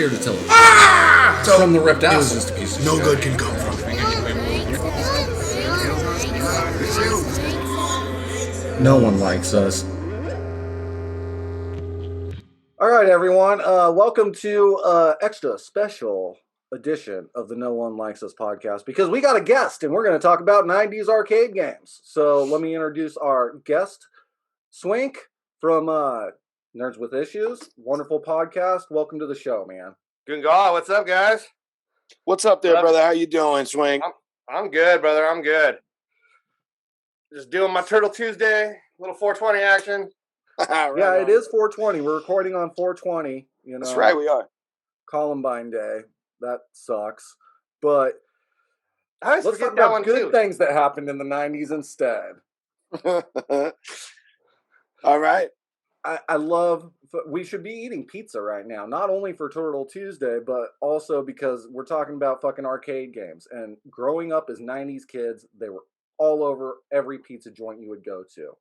here to tell us. From the ripped ass. Just a piece of no good can come from it. No one likes us. All right, everyone. Welcome to extra special edition of the No One Likes Us podcast, because we got a guest and we're going to talk about 90s arcade games. So let me introduce our guest, Swink from Nerds with Issues. Wonderful podcast. Welcome to the show, man. Gungal, what's up, guys? What's up there, brother? How you doing, Swink? I'm good, brother. I'm good. Just doing my Turtle Tuesday, little 420 action. Yeah, it is 420. We're recording on 420. You know, that's right, we are. Columbine Day. That sucks. But let's talk about good things that happened in the 90s instead. All right. I love, we should be eating pizza right now, not only for Turtle Tuesday, but also because we're talking about fucking arcade games. And growing up as 90s kids, they were all over every pizza joint you would go to.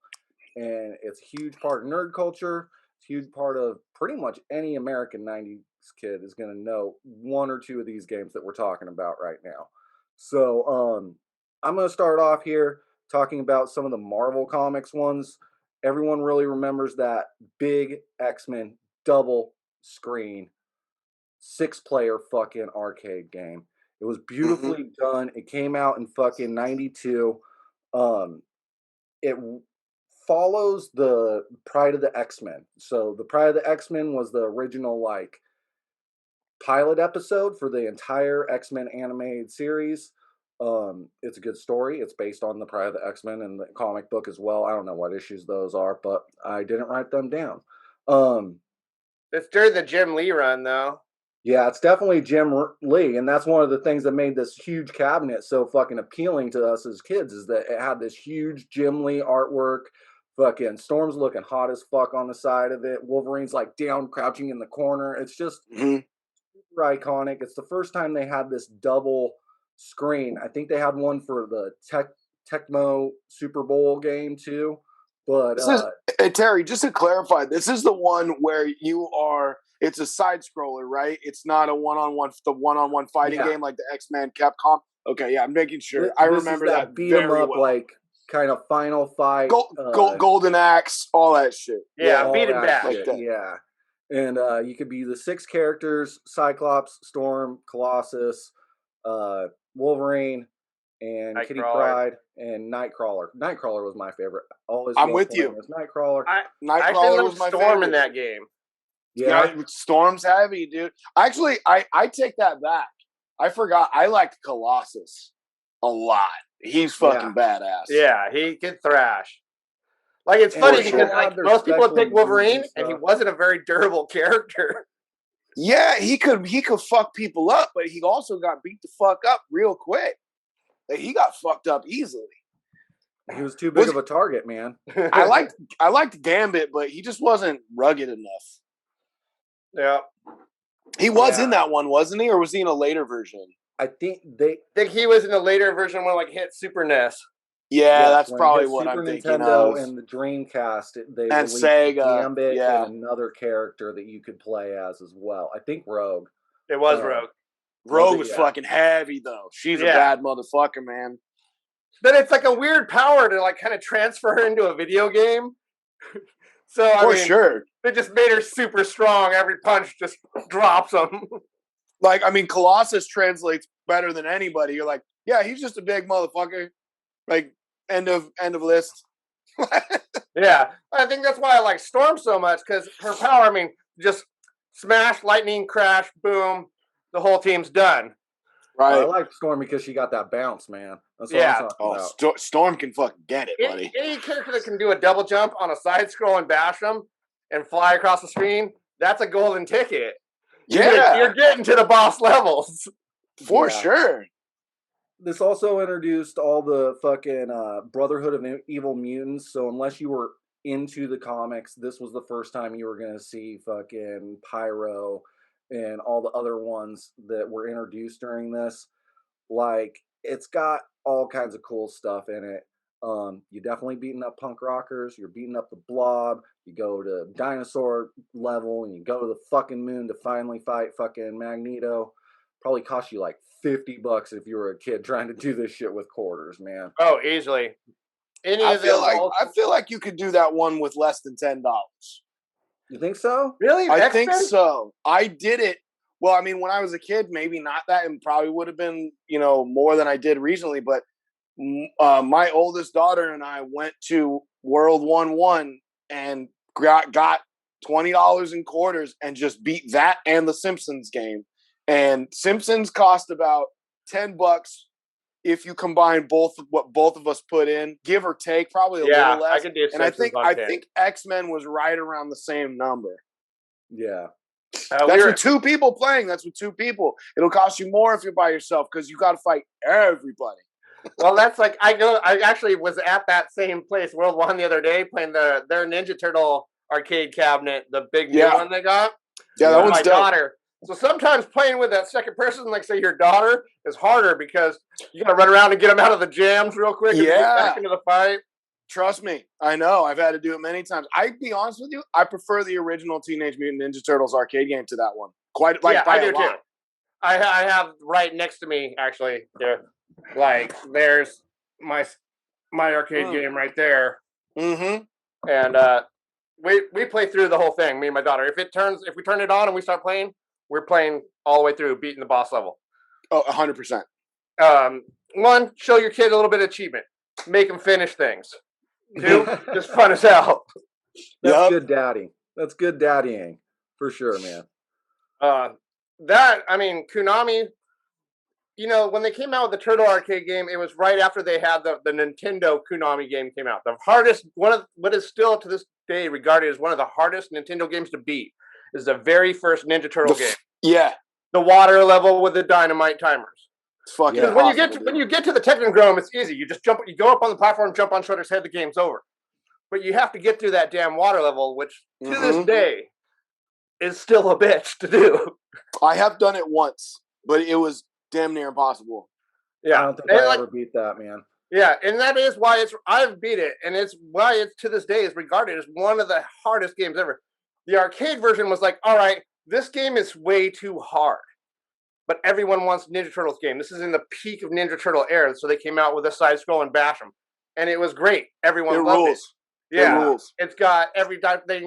And it's a huge part of nerd culture. It's a huge part of pretty much any American 90s kid is going to know one or two of these games that we're talking about right now. So I'm going to start off here talking about some of the Marvel Comics ones. Everyone really remembers that big X-Men double screen 6-player fucking arcade game. It was beautifully done. It came out in fucking 92. It follows the Pride of the X-Men. So the Pride of the X-Men was the original like pilot episode for the entire X-Men animated series. It's a good story. It's based on the Pride of the X-Men and the comic book as well. I don't know what issues those are, but I didn't write them down. It's during the Jim Lee run, though. Yeah, it's definitely Jim Lee, and that's one of the things that made this huge cabinet so fucking appealing to us as kids, is that it had this huge Jim Lee artwork. Fucking Storm's looking hot as fuck on the side of it. Wolverine's like down, crouching in the corner. It's just super iconic. It's the first time they had this double screen. I think they had one for the Tecmo Super Bowl game too. But hey, Terry, just to clarify, this is the one where it's a side scroller, right? It's not a one-on-one fighting game like the X-Men Capcom. Okay, yeah, I'm making sure. I remember that beat 'em up well. like kind of final fight, golden axe, all that shit. Yeah, beat him back. Like that. Yeah, and you could be the 6 characters: Cyclops, Storm, Colossus, Wolverine, and Kitty Pryde, and Nightcrawler. Nightcrawler was my favorite. I'm with you. Nightcrawler. Nightcrawler was my Storm favorite in that game. Yeah, Storm's heavy, dude. Actually, I take that back. I forgot. I liked Colossus a lot. He's fucking badass. Yeah, he could thrash. Like, it's funny because like most people would pick Wolverine, and he wasn't a very durable character. Yeah, he could fuck people up, but he also got beat the fuck up real quick. Like, he got fucked up easily. He was too big of a target, man. I liked Gambit, but he just wasn't rugged enough. Yeah. He was in that one, wasn't he? Or was he in a later version? I think he was in a later version when like hit Super NES. Yeah, that's probably what I'm thinking Nintendo of. And the Dreamcast, they and released Sega, Gambit and another character that you could play as well. I think Rogue. It was Rogue. Rogue was fucking heavy though. She's a bad motherfucker, man. But it's like a weird power to like kind of transfer her into a video game. So I mean, sure, they just made her super strong. Every punch just drops them. Like, I mean, Colossus translates better than anybody. You're like, yeah, he's just a big motherfucker. Like, end of list. Yeah, I think that's why I like Storm so much, because her power, I mean, just smash, lightning, crash, boom, the whole team's done. Right. I like Storm because she got that bounce, man. That's what I'm talking about. Storm can fucking get it, buddy. Any character that can do a double jump on a side scroll and bash them and fly across the screen, that's a golden ticket. Yeah. You're getting to the boss levels. For sure. This also introduced all the fucking Brotherhood of Evil Mutants. So unless you were into the comics, this was the first time you were going to see fucking Pyro and all the other ones that were introduced during this. Like, it's got all kinds of cool stuff in it. You definitely beating up punk rockers. You're beating up the Blob. You go to dinosaur level, and you go to the fucking moon to finally fight fucking Magneto. Probably cost you like $50 if you were a kid trying to do this shit with quarters, man. Oh, easily. I feel like you could do that one with less than $10. You think so? Really? I think X-Men? so. I did it. Well, I mean, when I was a kid, maybe not that, and probably would have been, more than I did recently. But my oldest daughter and I went to World 1-1 and got $20 in quarters and just beat that and the Simpsons game. And Simpsons cost about $10 if you combine what both of us put in, give or take, probably a little less. I can do and I think Simpsons on 10. X-Men was right around the same number. Yeah. That's with 2 people playing. That's with 2 people. It'll cost you more if you're by yourself because you got to fight everybody. Well, that's like I actually was at that same place, World 1, the other day, playing their Ninja Turtle arcade cabinet, the big new one they got. Yeah, that one's my dope. daughter. So sometimes playing with that second person, like say your daughter, is harder because you got to run around and get them out of the jams real quick and get back into the fight. Trust me, I know. I've had to do it many times. I'd be honest with you, I prefer the original Teenage Mutant Ninja Turtles arcade game to that one. Quite by I a do lot. too. I have right next to me actually. Like there's my arcade game right there. Mm-hmm. And we play through the whole thing, me and my daughter. If we turn it on and we start playing, we're playing all the way through, beating the boss level. Oh, 100%. One, show your kid a little bit of achievement. Make them finish things. 2, just fun as hell. That's good daddy. That's good daddying. For sure, man. Konami, when they came out with the Turtle arcade game, it was right after they had the Nintendo Konami game came out. The hardest, one of what is still to this day regarded as one of the hardest Nintendo games to beat is the very first Ninja Turtle game. Yeah. The water level with the dynamite timers. It's fucking when you get to the Technodrome, it's easy. You just you go up on the platform, jump on Shredder's head, the game's over. But you have to get through that damn water level, which to this day is still a bitch to do. I have done it once, but it was damn near impossible. Yeah, I don't think I ever beat that, man. Yeah, and that is why I've beat it, and it's why it's to this day is regarded as one of the hardest games ever. The arcade version was like, all right, this game is way too hard. But everyone wants Ninja Turtles game. This is in the peak of Ninja Turtle era, so they came out with a side-scrolling bash 'em, and it was great. Everyone loved it. Yeah, it rules. It's got everything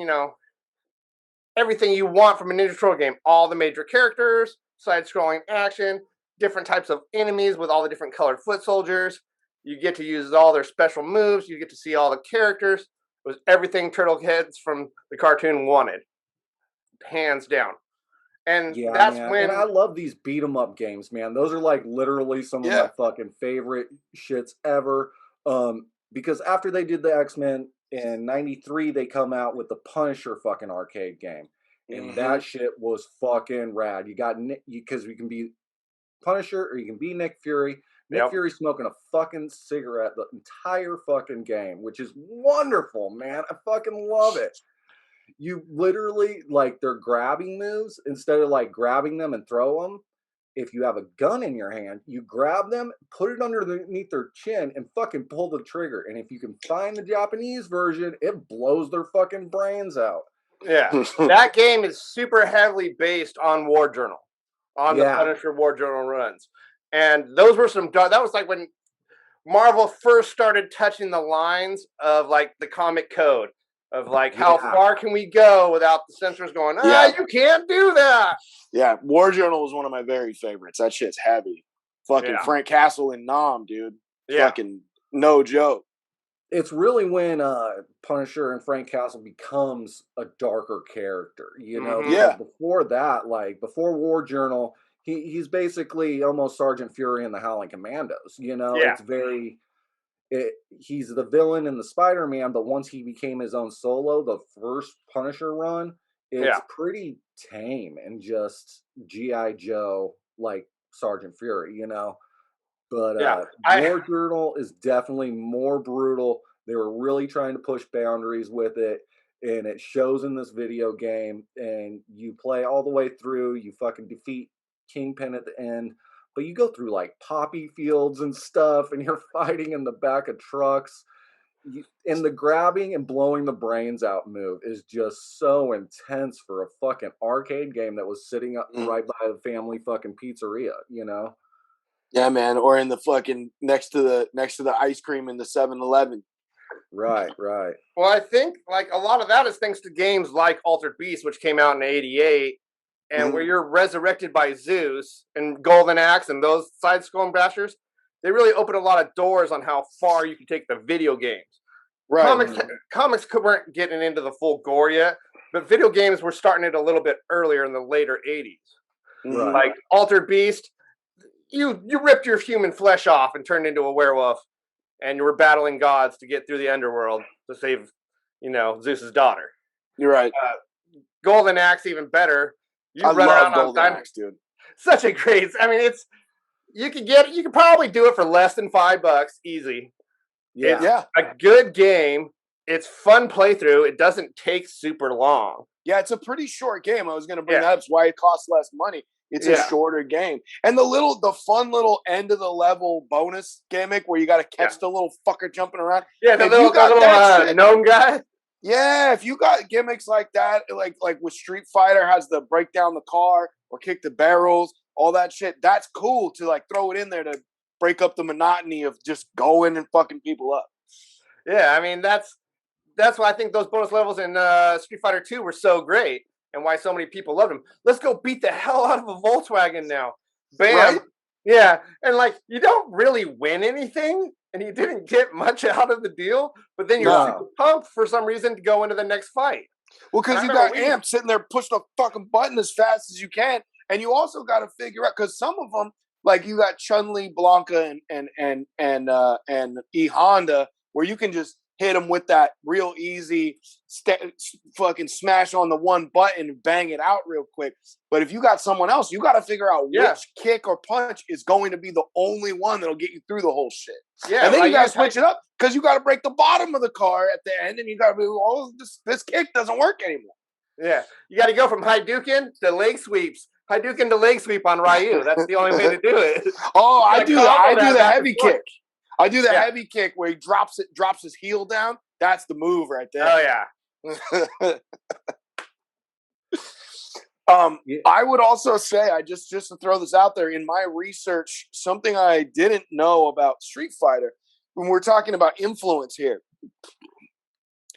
you want from a Ninja Turtle game. All the major characters, side-scrolling action, different types of enemies with all the different colored foot soldiers. You get to use all their special moves. You get to see all the characters. It was everything Turtle Heads from the cartoon wanted, hands down. And that's when I love these beat 'em up games, man. Those are like literally some of my fucking favorite shits ever. Because after they did the X-Men in '93, they come out with the Punisher fucking arcade game, and that shit was fucking rad. You got because you can be Punisher or you can be Nick Fury. Nick Fury smoking a fucking cigarette the entire fucking game, which is wonderful, man. I fucking love it. You literally, like, they're grabbing moves. Instead of, like, grabbing them and throw them, if you have a gun in your hand, you grab them, put it underneath their chin, and fucking pull the trigger. And if you can find the Japanese version, it blows their fucking brains out. Yeah. That game is super heavily based on War Journal, on the Punisher War Journal runs. And those were that was like when Marvel first started touching the lines of, like, the comic code. Of like, how far can we go without the censors going, you can't do that. Yeah, War Journal was one of my very favorites. That shit's heavy. Fucking Frank Castle and Nom, dude. Fucking no joke. It's really when Punisher and Frank Castle becomes a darker character, you know? Yeah. Before that, like, before War Journal, he's basically almost Sergeant Fury in the Howling Commandos, you know? Yeah. It's very... he's the villain in the Spider-Man, but once he became his own solo, the first Punisher run, it's pretty tame and just G.I. Joe, like Sergeant Fury, you know? But War Journal is definitely more brutal. They were really trying to push boundaries with it, and it shows in this video game, and you play all the way through, you fucking defeat Kingpin at the end. but you go through like poppy fields and stuff, and you're fighting in the back of trucks. And the grabbing and blowing the brains out move is just so intense for a fucking arcade game that was sitting up right by the family fucking pizzeria, you know? Yeah, man. Or in the fucking next to the ice cream in the 7-Eleven. Right. Well, I think like a lot of that is thanks to games like Altered Beast, which came out in '88, and where you're resurrected by Zeus and Golden Axe and those side-scrolling bashers. They really opened a lot of doors on how far you can take the video games. Right. Comics weren't getting into the full gore yet, but video games were starting it a little bit earlier in the later '80s. Right. Like Altered Beast, you ripped your human flesh off and turned into a werewolf, and you were battling gods to get through the underworld to save, Zeus's daughter. You're right. Golden Axe, even better. I love Golden Axe, dude. Such a great. I mean, you could probably do it for less than $5, easy. Yeah. It's a good game. It's fun playthrough. It doesn't take super long. Yeah, it's a pretty short game. I was going to bring that up. It's why it costs less money. It's a shorter game. And the fun little end of the level bonus gimmick where you got to catch the little fucker jumping around. Yeah, the little gnome guy. Yeah, if you got gimmicks like that, like with Street Fighter has the break down the car or kick the barrels, all that shit, that's cool to like throw it in there to break up the monotony of just going and fucking people up. Yeah, I mean that's why I think those bonus levels in Street Fighter 2 were so great and why so many people loved them. Let's go beat the hell out of a Volkswagen now. Bam. Right? Yeah, and like you don't really win anything and you didn't get much out of the deal, but then you're super pumped for some reason to go into the next fight. Well, because you got Amp sitting there pushing a fucking button as fast as you can, and you also got to figure out because some of them, like you got Chun-Li, Blanca, and E Honda, where you can just hit them with that real easy fucking smash on the one button and bang it out real quick. But if you got someone else, you got to figure out which kick or punch is going to be the only one that'll get you through the whole shit. Yeah, and then you got to switch it up because you got to break the bottom of the car at the end, and you got to be, this kick doesn't work anymore. Yeah, you got to go from Hadouken to leg sweeps. Hadouken to leg sweep on Ryu. That's the only way to do it. Oh, I do the heavy kick. I do the heavy kick where he drops his heel down. That's the move right there. Oh yeah. I would also say, just to throw this out there, in my research, something I didn't know about Street Fighter, when we're talking about influence here,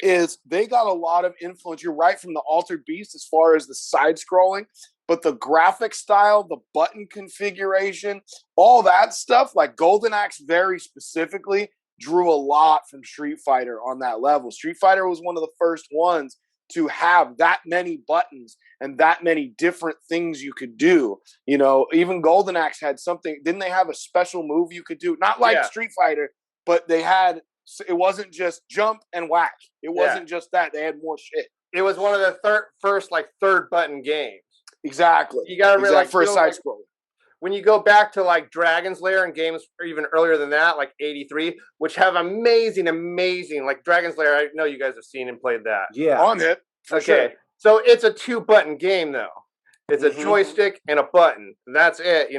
is they got a lot of influence. You're right, from the Altered Beast as far as the side scrolling, but the graphic style, the button configuration, all that stuff, like Golden Axe very specifically drew a lot from Street Fighter on that level. Street Fighter was one of the first ones to have that many buttons and that many different things you could do. Even Golden Axe had something. Didn't they have a special move you could do? Not like Street Fighter, but they had. It wasn't just jump and whack. It wasn't just that. They had more shit. It was one of the first third button games. Exactly. You gotta realize for a side scroller. When you go back to like Dragon's Lair and games even earlier than that, like '83, which have amazing like Dragon's Lair. I know you guys have seen and played that. Yeah, on it. Okay, sure. So it's a 2-button game though. It's a joystick and a button. That's it,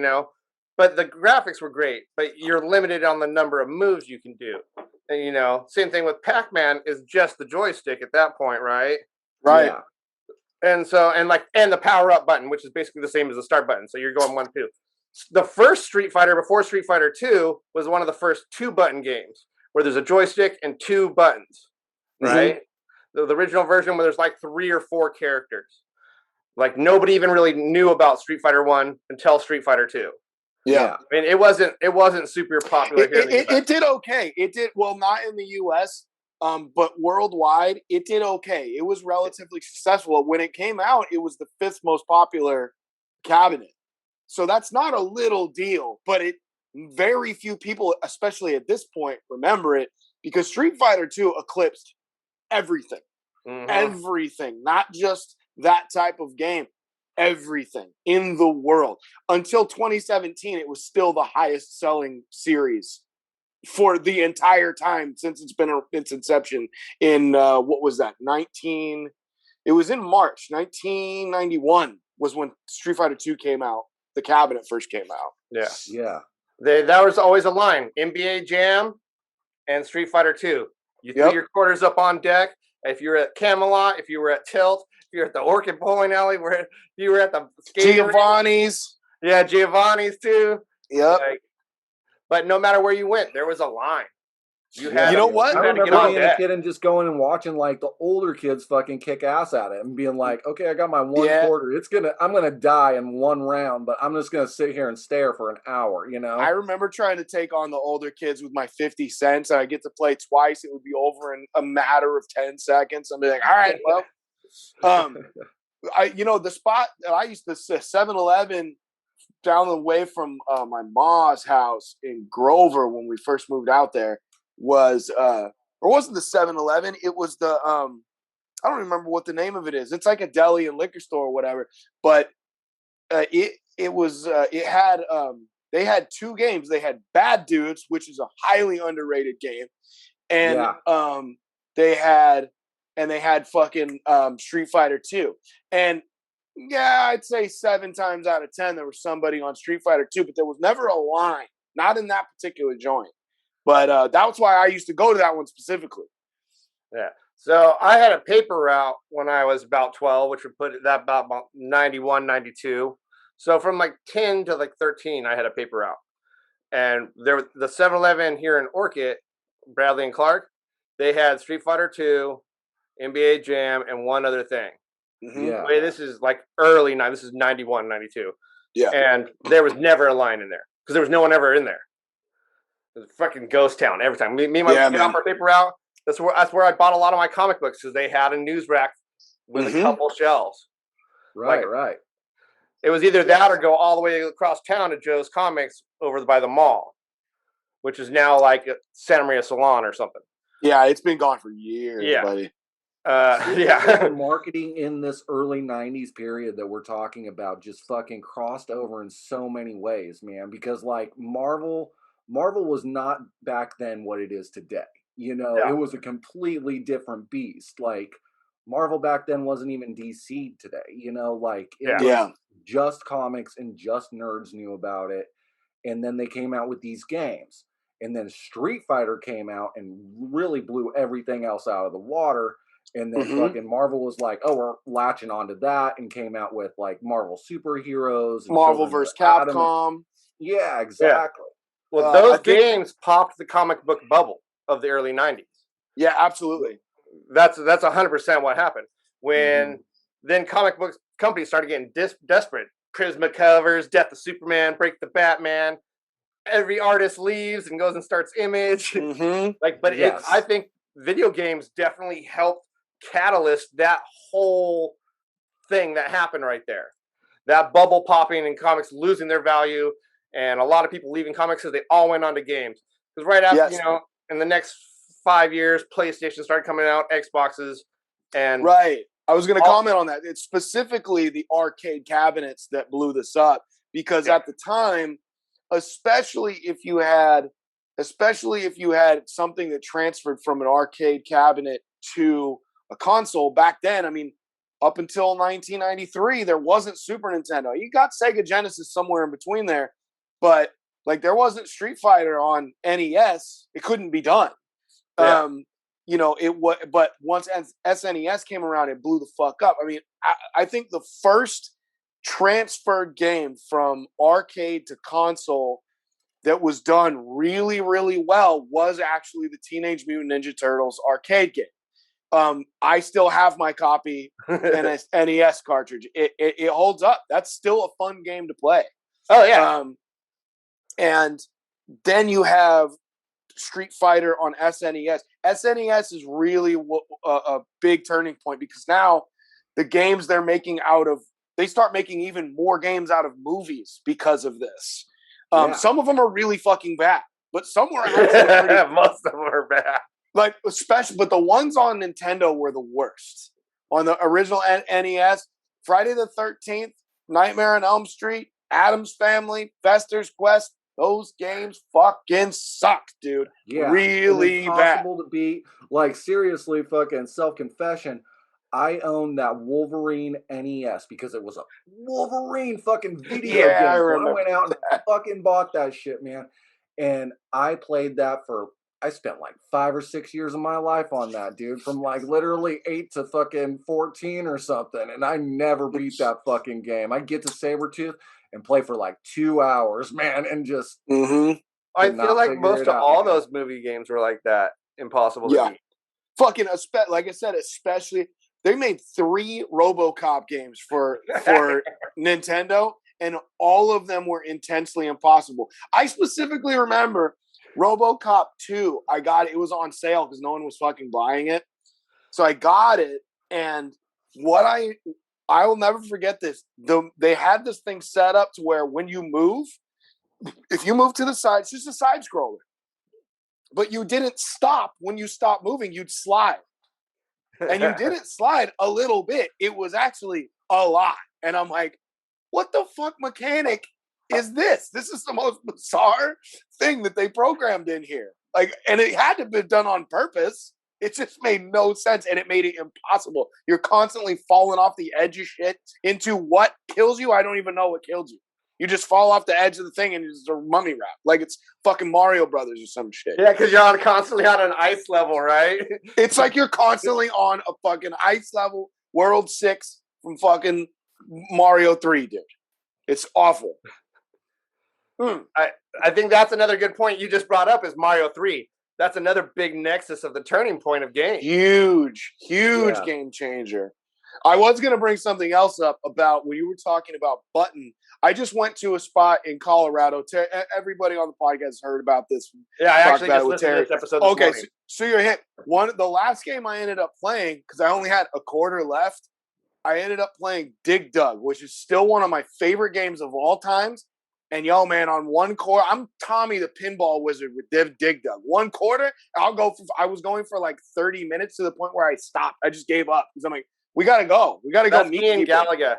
But the graphics were great, but you're limited on the number of moves you can do. And same thing with Pac-Man is just the joystick at that point, right? Right. Yeah. And so, and the power up button, which is basically the same as the start button. So you're going 1, 2. The first Street Fighter before Street Fighter 2 was one of the first 2-button games where there's a joystick and 2 buttons, right? The original version where there's like 3 or 4 characters. Like nobody even really knew about Street Fighter 1 until Street Fighter 2. Yeah. I mean, it wasn't super popular here in the US. It did okay. It did well, not in the US. But worldwide, it did okay. It was relatively successful. When it came out, it was the 5th most popular cabinet. So that's not a little deal, but very few people, especially at this point, remember it because Street Fighter 2 eclipsed everything. Everything, not just that type of game. Everything in the world. Until 2017, it was still the highest selling series for the entire time since it's been its inception in what was that? It was in March 1991 was when Street Fighter 2 came out. the cabinet first came out. Yeah. Yeah. That was always a line. NBA Jam and Street Fighter 2. You threw your quarters up on deck. If you were at Camelot, if you were at Tilt, if you were at the Orchid Bowling Alley, if you were at the Giovanni's. Yeah, Giovanni's too. Yep. But no matter where you went, there was a line. You know what? I remember being a kid and just going and watching like the older kids fucking kick ass at it and being like, okay, I got my one quarter. I'm gonna die in one round, but I'm just gonna sit here and stare for an hour, you know? I remember trying to take on the older kids with my 50 cents, and I get to play twice. It would be over in a matter of 10 seconds. I'd be like, all right, well, the spot that I used to 7-Eleven down the way from my ma's house in Grover when we first moved out there was or wasn't the 7-Eleven, it was the I don't remember what the name of it is. It's like a deli and liquor store or whatever, but it had they had two games. They had Bad Dudes, which is a highly underrated game, and they had fucking Street Fighter 2. And yeah, I'd say 7 times out of 10 there was somebody on Street Fighter 2, but there was never a line, not in that particular joint. But that was why I used to go to that one specifically. Yeah. So I had a paper route when I was about 12, which would put that about 91, 92. So from like 10 to like 13, I had a paper route. And there was the 7-Eleven here in Orchid, Bradley and Clark, they had Street Fighter 2, NBA Jam, and one other thing. Mm-hmm. Yeah. Wait, this is like early, this is 91, 92. Yeah. And there was never a line in there because there was no one ever in there. It was a fucking ghost town every time. Me and my kid off our paper route. That's where I bought a lot of my comic books because they had a news rack with a couple shelves. Right, right. It was either that or go all the way across town to Joe's Comics over by the mall, which is now like a Santa Maria Salon or something. Yeah, it's been gone for years, buddy. The marketing in this early 90s period that we're talking about just fucking crossed over in so many ways, man, because like Marvel was not back then what it is today. You know, it was a completely different beast. Like Marvel back then wasn't even DC today, you know, like it was just comics and just nerds knew about it. And then they came out with these games. And then Street Fighter came out and really blew everything else out of the water. And then fucking Marvel was like, oh, we're latching onto that, and came out with like Marvel superheroes. And Marvel vs. Capcom. Yeah, exactly. Well, those games popped the comic book bubble of the early 90s. Yeah, absolutely. That's 100% what happened. When then comic book companies started getting desperate. Prisma covers, Death of Superman, Break the Batman. Every artist leaves and goes and starts Image. I think video games definitely helped catalyst that whole thing that happened right there. That bubble popping and comics losing their value, and a lot of people leaving comics because they all went on to games. Because right after, in the next 5 years, PlayStation started coming out, Xboxes, and I was going to comment on that. It's specifically the arcade cabinets that blew this up, because at the time, especially if you had something that transferred from an arcade cabinet to a console back then, I mean, up until 1993, there wasn't Super Nintendo. You got Sega Genesis somewhere in between there, but like there wasn't Street Fighter on NES. It couldn't be done. It was, but once SNES came around, it blew the fuck up. I mean, I think the first transferred game from arcade to console that was done really, really well was actually the Teenage Mutant Ninja Turtles arcade game. I still have my copy and a NES cartridge. It holds up. That's still a fun game to play. Oh yeah. And then you have Street Fighter on SNES. SNES is really a big turning point, because now the games they're making they start making even more games out of movies because of this. Some of them are really fucking bad, but some were actually most of them are bad. Like but the ones on Nintendo were the worst. On the original NES, Friday the 13th, Nightmare on Elm Street, Addams Family, Fester's Quest, those games fucking suck, dude. Yeah, really bad. Impossible to beat. Like seriously, fucking self-confession. I own that Wolverine NES because it was a Wolverine fucking video Yeah, I game. So I remember went out and fucking bought that shit, man. And I played that I spent like 5 or 6 years of my life on that, dude, from like literally 8 to fucking 14 or something. And I never beat that fucking game. I get to Sabretooth and play for like 2 hours, man, and just I feel like most of all man. those movie games were like that. Impossible to beat. Fucking, like I said, especially they made 3 RoboCop games for Nintendo, and all of them were intensely impossible. I specifically remember RoboCop 2. I got it. It was on sale because no one was fucking buying it. So I got it, and I will never forget this. They had this thing set up to where when you move, if you move to the side, it's just a side scroller. But you didn't stop. When you stopped moving, you'd slide. And you didn't slide a little bit. It was actually a lot. And I'm like, what the fuck mechanic is this? This is the most bizarre thing that they programmed in here. Like, and it had to be done on purpose. It just made no sense, and it made it impossible. You're constantly falling off the edge of shit into what kills you. I don't even know what killed you. You just fall off the edge of the thing and it's a mummy wrap. Like it's fucking Mario Brothers or some shit. Yeah, because you're constantly on an ice level, right? It's like you're constantly on a fucking ice level, World 6 from fucking Mario 3, dude. It's awful. I think that's another good point you just brought up is Mario 3. That's another big nexus of the turning point of games. Huge game changer. I was going to bring something else up about when you were talking about Button. I just went to a spot in Colorado. Everybody on the podcast has heard about this. Yeah, I actually just listened to this episode this morning. So you're hit. The last game I ended up playing, because I only had a quarter left, I ended up playing Dig Dug, which is still one of my favorite games of all times. And yo, man, on one quarter, I'm Tommy the Pinball Wizard with Dig Dug. 1 quarter, I was going for like 30 minutes to the point where I stopped. I just gave up because I'm like, we gotta go. We gotta go meet me and people. Galaga.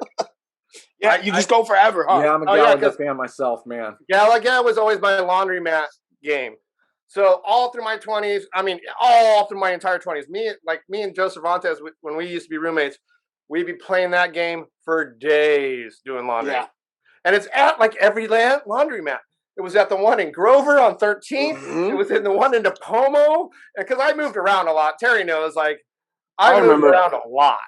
Yeah, you just go forever, huh? Yeah, I'm a Galaga fan myself, man. Galaga was always my laundromat game. So all through my 20s, all through my entire 20s, me and Joe Cervantes, when we used to be roommates, we'd be playing that game for days doing laundry. Yeah. And it's at like every laundromat. It was at the one in Grover on 13th. Mm-hmm. It was in the one in Napomo. And because I moved around a lot, Terry knows, like, I moved around a lot.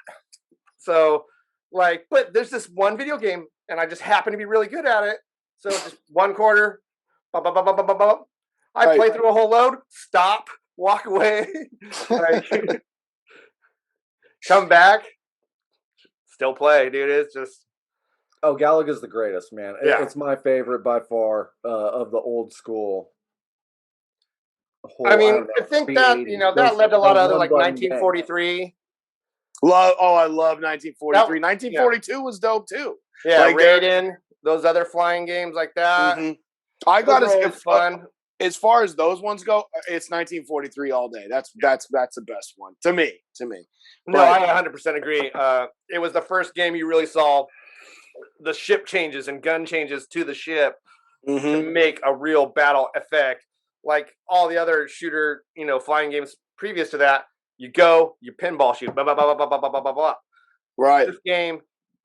So, like, but there's this one video game, and I just happen to be really good at it. So just 1 quarter, I play through a whole load, stop, walk away, come back, still play, dude. It's just. Oh, Galaga's the greatest, man. Yeah. It's my favorite by far of the old school. I think that, that led to a lot of other, like 1943. I love 1943. 1942 was dope too. Yeah, like Raiden, those other flying games like that. Mm-hmm. I got fun. As far as those ones go, it's 1943 all day. That's the best one to me. No, I 100% agree. It was the first game you really saw the ship changes and gun changes to the ship to make a real battle effect. Like all the other shooter, flying games previous to that, you go, you pinball shoot, blah, blah, blah, blah, blah, blah, blah, blah, blah. Right. This game,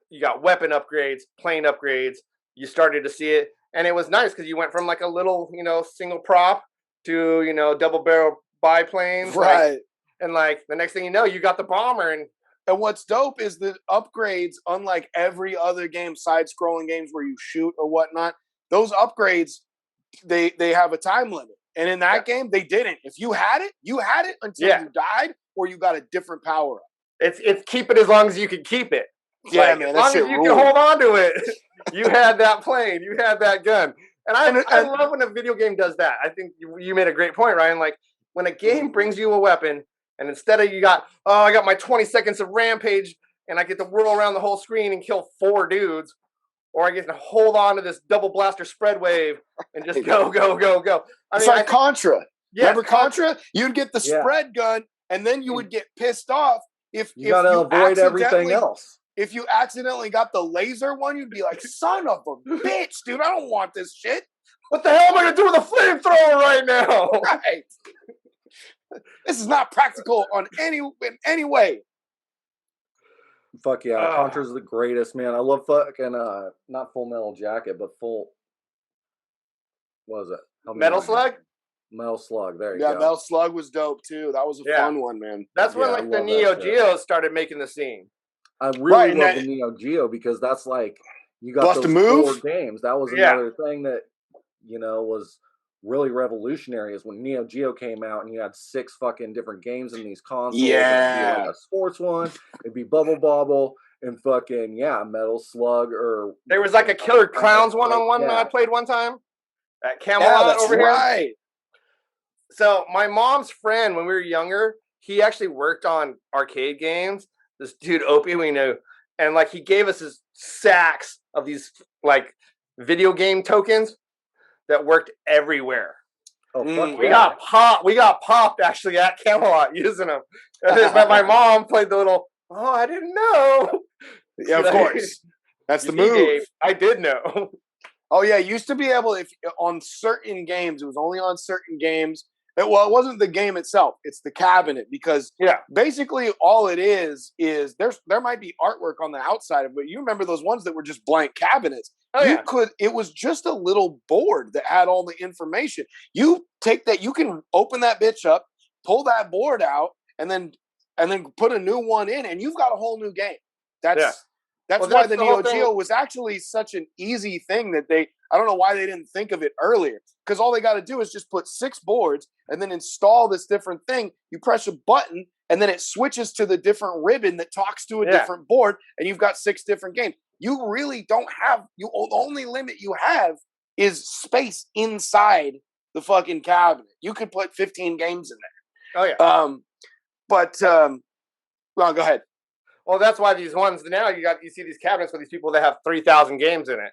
you got weapon upgrades, plane upgrades. You started to see it. And it was nice because you went from like a little, single prop to, double barrel biplanes. Right. And like the next thing you know, you got the bomber. And what's dope is the upgrades, unlike every other game, side-scrolling games where you shoot or whatnot, those upgrades, they have a time limit. And in that game, they didn't. If you had it until you died or you got a different power-up. It's keep it as long as you can keep it. Yeah, like, man. As long as you can hold on to it, you had that plane, you had that gun. And I love when a video game does that. I think you made a great point, Ryan. Like when a game brings you a weapon, and instead of I got my 20 seconds of rampage, and I get to whirl around the whole screen and kill 4 dudes, or I get to hold on to this double blaster spread wave and just go. It's like Contra. Yeah, remember Contra? You'd get the spread gun, and then you would get pissed off if you gotta avoid everything else. If you accidentally got the laser one, you'd be like, "Son of a bitch, dude! I don't want this shit. What the hell am I gonna do with a flamethrower right now?" Right. This is not practical in any way. Fuck yeah, Contra's the greatest, man. I love fucking not Full Metal Jacket, but what was it? Metal Slug? Metal Slug. There you Yeah, go. Metal Slug was dope too. That was a fun one, man. That's when Yeah, like I the love Neo that shit. Geo started making the scene. I really Right, love the Neo Geo because that's like you got Bust a those Move? 4 games. That was Yeah. another thing that was really revolutionary is when Neo Geo came out and you had 6 fucking different games in these consoles. It'd be like a sports one, it'd be Bubble Bobble and fucking Metal Slug or There was like a Killer Clowns one-on-one that I played one time at Camelot over here. So my mom's friend, when we were younger, he actually worked on arcade games. This dude Opie we knew, and like he gave us his sacks of these like video game tokens that worked everywhere. Oh, fuck We got popped actually at Camelot using them. But my mom played the little. Oh, I didn't know. Yeah, of course. That's the move. Dave, I did know. Oh yeah, used to be able if on certain games. It was only on certain games. It wasn't the game itself. It's the cabinet because basically all it is there might be artwork on the outside of it. But you remember those ones that were just blank cabinets. It was just a little board that had all the information. You take that, you can open that bitch up, pull that board out, and then put a new one in, and you've got a whole new game. That's why the Neo Geo was actually such an easy thing that I don't know why they didn't think of it earlier. Because all they got to do is just put 6 boards and then install this different thing. You press a button and then it switches to the different ribbon that talks to a different board, and you've got 6 different games. You really don't have the only limit you have is space inside the fucking cabinet. You could put 15 games in there. Oh yeah. Well, go ahead. Well, that's why these ones now you see these cabinets with these people that have 3,000 games in it.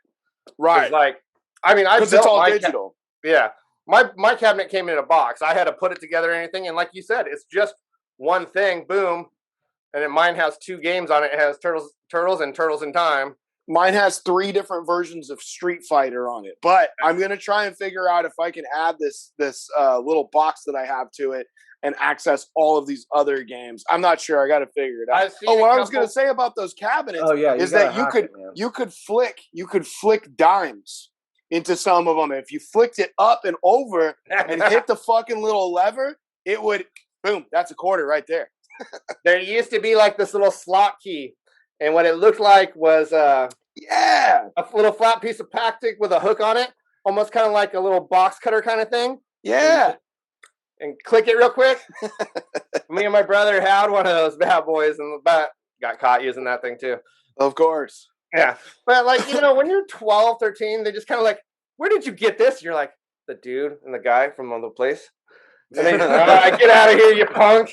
Right. It's like, I mean, because it's all digital. Yeah. My cabinet came in a box. I had to put it together and anything. And like you said, it's just one thing. Boom. And then mine has 2 games on it. It has Turtles and Turtles in Time. Mine has 3 different versions of Street Fighter on it. But I'm going to try and figure out if I can add this little box that I have to it and access all of these other games. I'm not sure. I got to figure it out. What I was going to say about those cabinets is that you could flick dimes into some of them. If you flicked it up and over and hit the fucking little lever, it would boom. That's a quarter right there. There used to be like this little slot key, and what it looked like was a little flat piece of plastic with a hook on it, almost kind of like a little box cutter kind of thing. Yeah. And click it real quick. Me and my brother had one of those bad boys, and got caught using that thing too. Of course. Yeah. But like, when you're 12, 13, they just kind of like, where did you get this? And you're like, the dude and the guy from the place. And they get out of here, you punk.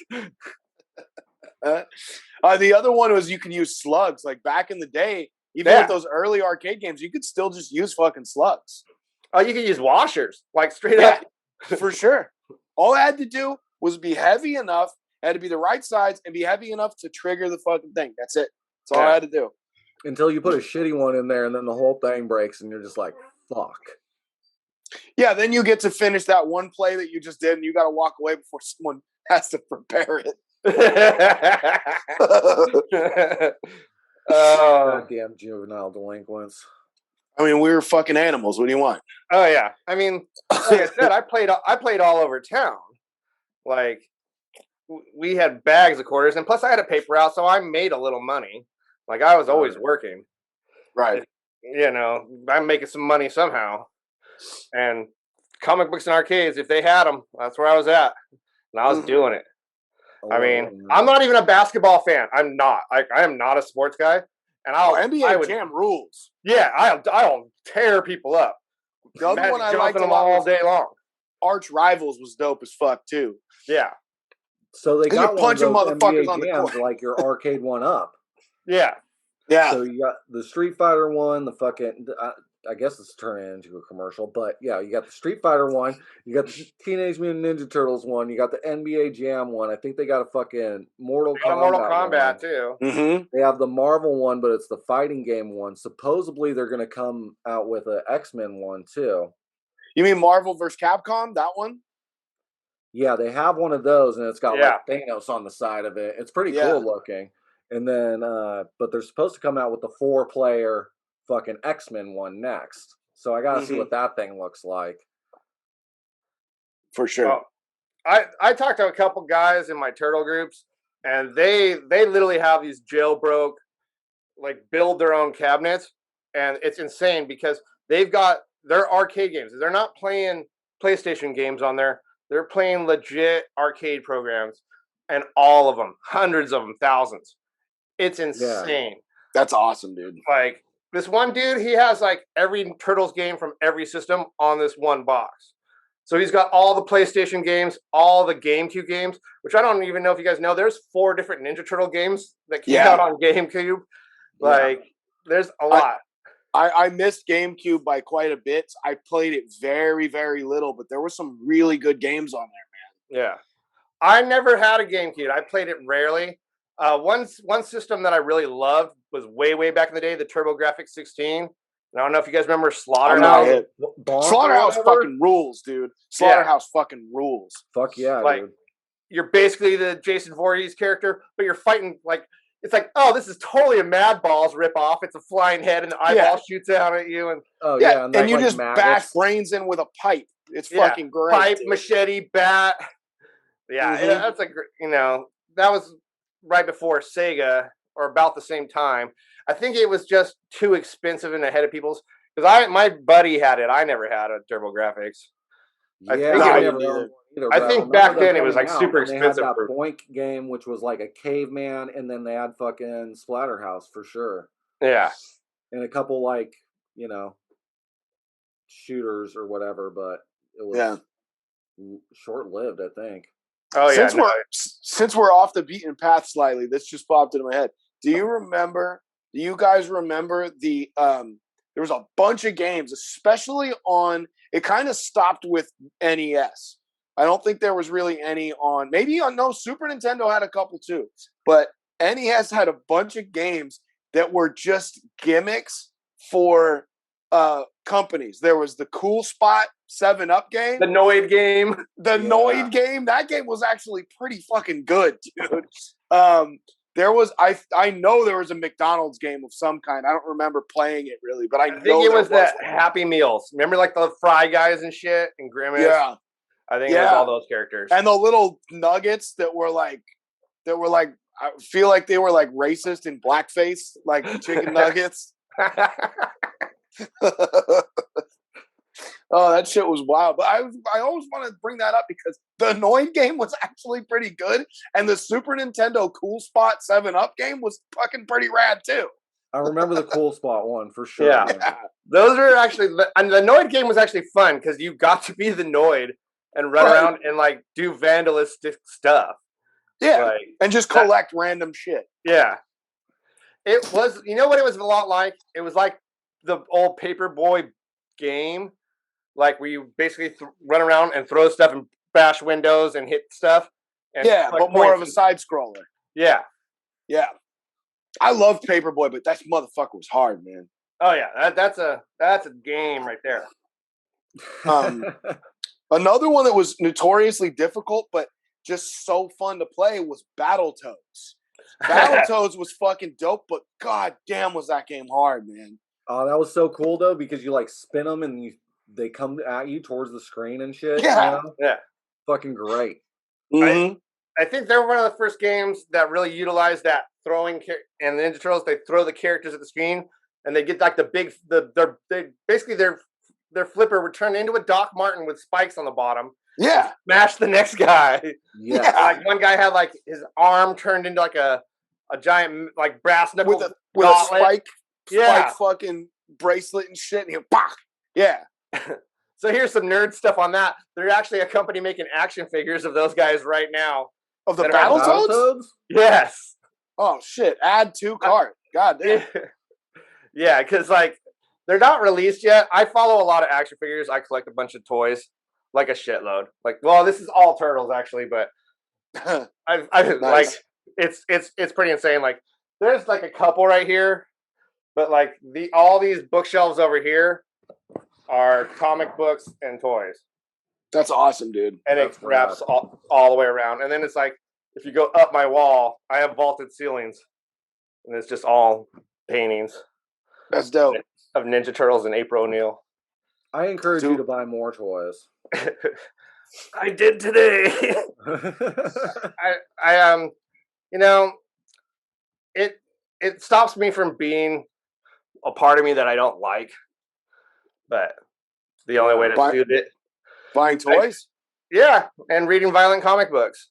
The other one was you can use slugs. Like back in the day, even with those early arcade games, you could still just use fucking slugs. Oh, you could use washers, like straight up. For sure. All I had to do was be heavy enough, had to be the right size, and be heavy enough to trigger the fucking thing. That's it. That's all I had to do. Until you put a shitty one in there, and then the whole thing breaks, and you're just like, fuck. Yeah, then you get to finish that one play that you just did, and you got to walk away before someone has to prepare it. Goddamn juvenile delinquents. I mean, we were fucking animals. What do you want? Oh yeah. I mean, like I said, I played all over town. Like we had bags of quarters, and plus I had a paper route, so I made a little money. Like I was always working. Right. I'm making some money somehow. And comic books and arcades, if they had them, that's where I was at. And I was doing it. I mean, I'm not even a basketball fan. I'm not. I am not a sports guy. And NBA Jam rules. Yeah, I'll tear people up. The other one I liked a lot all day long. Arch Rivals was dope as fuck too. Yeah. So they got punching motherfuckers on the court, court, like your arcade one up. Yeah. Yeah. So you got the Street Fighter one, the fucking. I guess it's turning into a commercial, but yeah, you got the Street Fighter one, you got the Teenage Mutant Ninja Turtles one, you got the NBA Jam one. I think they got a fucking Mortal Kombat too. Mm-hmm. They have the Marvel one, but it's the fighting game one. Supposedly they're going to come out with an X-Men one too. You mean Marvel vs. Capcom? That one? Yeah, they have one of those, and it's got like Thanos on the side of it. It's pretty cool looking. And then, but they're supposed to come out with the 4-player fucking X-Men one next. So I gotta see what that thing looks like. For sure. I talked to a couple guys in my turtle groups, and they literally have these jailbroke, like build their own cabinets, and it's insane because they've got their arcade games. They're not playing PlayStation games on there. They're playing legit arcade programs, and all of them, hundreds of them, thousands. It's insane. Yeah. That's awesome, dude. Like this one dude, he has like every Turtles game from every system on this one box. So he's got all the PlayStation games, all the GameCube games, which I don't even know if you guys know. There's 4 different Ninja Turtle games that came out on GameCube. Like, there's a lot. I missed GameCube by quite a bit. I played it very, very little, but there were some really good games on there, man. Yeah. I never had a GameCube. I played it rarely. One system that I really loved was way back in the day, the TurboGrafx 16. I don't know if you guys remember Slaughterhouse. Slaughterhouse fucking rules, dude. Slaughterhouse fucking rules. Fuck yeah, like, dude. You're basically the Jason Voorhees character, but you're fighting like it's like, oh, this is totally a Mad Balls ripoff. It's a flying head and the eyeball shoots out at you, and and you just bash brains in with a pipe. It's fucking great. Pipe, machete, bat. Yeah, that's a that was right before Sega or about the same time. I think it was just too expensive and ahead of people's because my buddy had it. I never had a TurboGrafx. I think back then it was like super expensive. They had that Boink game, which was like a caveman, and then they had fucking Splatterhouse for sure. Yeah, and a couple like shooters or whatever, but it was short-lived, I think. Oh yeah. Since we're off the beaten path slightly, this just popped into my head. Do you guys remember the there was a bunch of games, especially on it kind of stopped with NES. I don't think there was really any on Super Nintendo had a couple too. But NES had a bunch of games that were just gimmicks for companies. There was the Cool Spot 7-Up game. The Noid game. Noid game. That game was actually pretty fucking good, dude. There was I know there was a McDonald's game of some kind. I don't remember playing it really, but I think it was that Happy Meals. Remember like the Fry Guys and shit and Grimace? Yeah. I think it was all those characters. And the little nuggets that were like I feel like they were like racist in blackface, like chicken nuggets. Oh, that shit was wild. But I always want to bring that up because the Noid game was actually pretty good, and the Super Nintendo Cool Spot 7-Up game was fucking pretty rad too. I remember the Cool Spot one for sure. Yeah. Those are actually, and the Noid game was actually fun because you got to be the Noid and run around and like do vandalistic stuff. Yeah, and just collect random shit. Yeah. It was, you know what it was a lot like? It was like the old Paperboy game, like where you basically run around and throw stuff and bash windows and hit stuff. And but more of a side scroller. Yeah. Yeah. I love Paperboy, but that motherfucker was hard, man. Oh yeah, that's a game right there. Another one that was notoriously difficult, but just so fun to play was Battletoads. Battletoads was fucking dope, but god damn was that game hard, man. Oh, that was so cool though because you like spin them and they come at you towards the screen and shit. Yeah, yeah, fucking great. Mm-hmm. I think they were one of the first games that really utilized that throwing. And the Ninja Turtles, they throw the characters at the screen, and they get like their flipper would turn into a Doc Martin with spikes on the bottom. Yeah, smash the next guy. Yeah, like one guy had like his arm turned into like a giant like brass knuckle with a spike fucking bracelet and shit, and he yeah. So here's some nerd stuff on that. There's actually a company making action figures of those guys right now. Of the Battletoads? Yes. Oh shit! Add 2 card. God damn. Yeah, because like they're not released yet. I follow a lot of action figures. I collect a bunch of toys, like a shitload. Like, well, this is all Turtles actually, but I nice. Like it's pretty insane. Like, there's like a couple right here, but like all these bookshelves over here are comic books and toys. That's awesome, dude. And it wraps all the way around. And then it's like, if you go up my wall, I have vaulted ceilings. and it's just all paintings. That's dope. Of Ninja Turtles and April O'Neil. I encourage you to buy more toys. I did today. I you know, it stops me from being a part of me that I don't like, but the only way to suit it. Buying toys? Yeah, and reading violent comic books.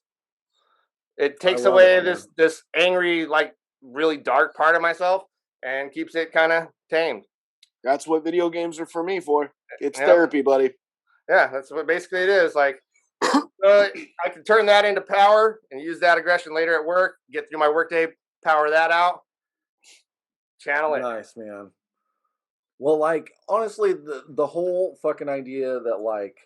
It takes away this angry, like really dark part of myself and keeps it kind of tamed. That's what video games are for me for. It's therapy, buddy. Yeah, that's what basically it is. Like, I can turn that into power and use that aggression later at work, get through my workday, power that out, channel it. Nice, man. Well, like, honestly, the whole fucking idea that, like,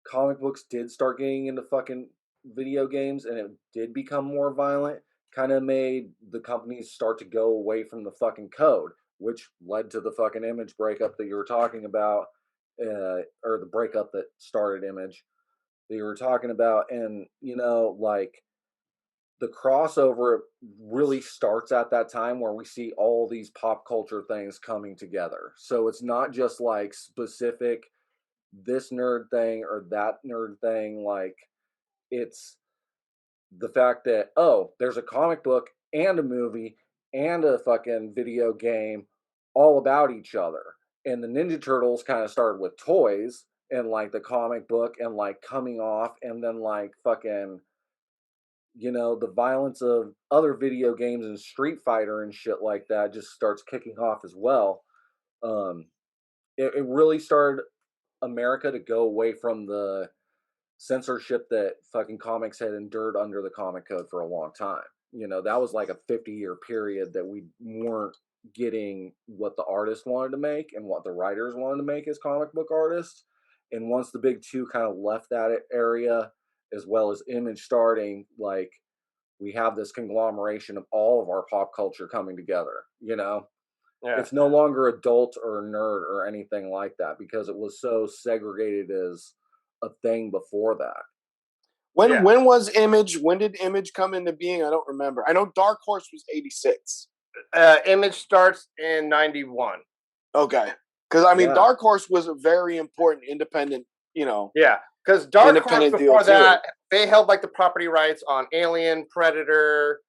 comic books did start getting into fucking video games and it did become more violent kind of made the companies start to go away from the fucking code, which led to the fucking Image breakup that you were talking about, or the breakup that started Image that you were talking about. And, you know, like, the crossover really starts at that time where we see all these pop culture things coming together. So it's not just like specific this nerd thing or that nerd thing. Like, it's the fact that, oh, there's a comic book and a movie and a fucking video game all about each other. And the Ninja Turtles kind of started with toys and like the comic book and like coming off, and then like fucking, you know, the violence of other video games and Street Fighter and shit like that just starts kicking off as well. It really started America to go away from the censorship that fucking comics had endured under the comic code for a long time. You know, that was like a 50-year period that we weren't getting what the artists wanted to make and what the writers wanted to make as comic book artists. And once the big two kind of left that area, as well as Image starting, like, we have this conglomeration of all of our pop culture coming together, you know? Yeah. It's no longer adult or nerd or anything like that because it was so segregated as a thing before that. When was Image? When did Image come into being? I don't remember. I know Dark Horse was 86. Image starts in 91. Okay. Because, I mean, Dark Horse was a very important independent, you know. Yeah. Because Dark Horse before that, they held like the property rights on Alien, Predator,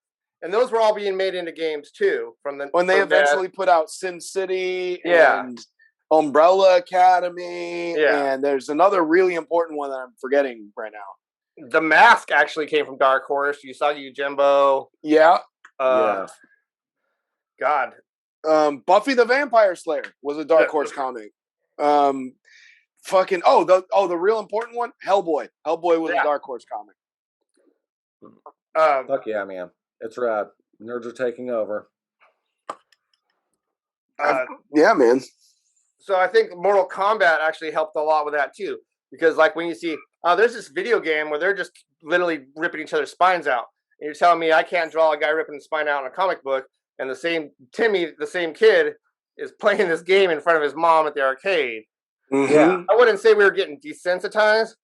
and those were all being made into games too. When they eventually put out Sin City and Umbrella Academy, and there's another really important one that I'm forgetting right now. The Mask actually came from Dark Horse. Usagi Yojimbo. Yeah. God. Buffy the Vampire Slayer was a Dark Horse comic. The real important one, Hellboy. Hellboy was a Dark Horse comic. Fuck yeah, man. It's rad. Nerds are taking over. Yeah, man. So I think Mortal Kombat actually helped a lot with that too. Because like when you see, there's this video game where they're just literally ripping each other's spines out. And you're telling me I can't draw a guy ripping his spine out in a comic book, and the same Timmy, the same kid, is playing this game in front of his mom at the arcade. Mm-hmm. Yeah, I wouldn't say we were getting desensitized,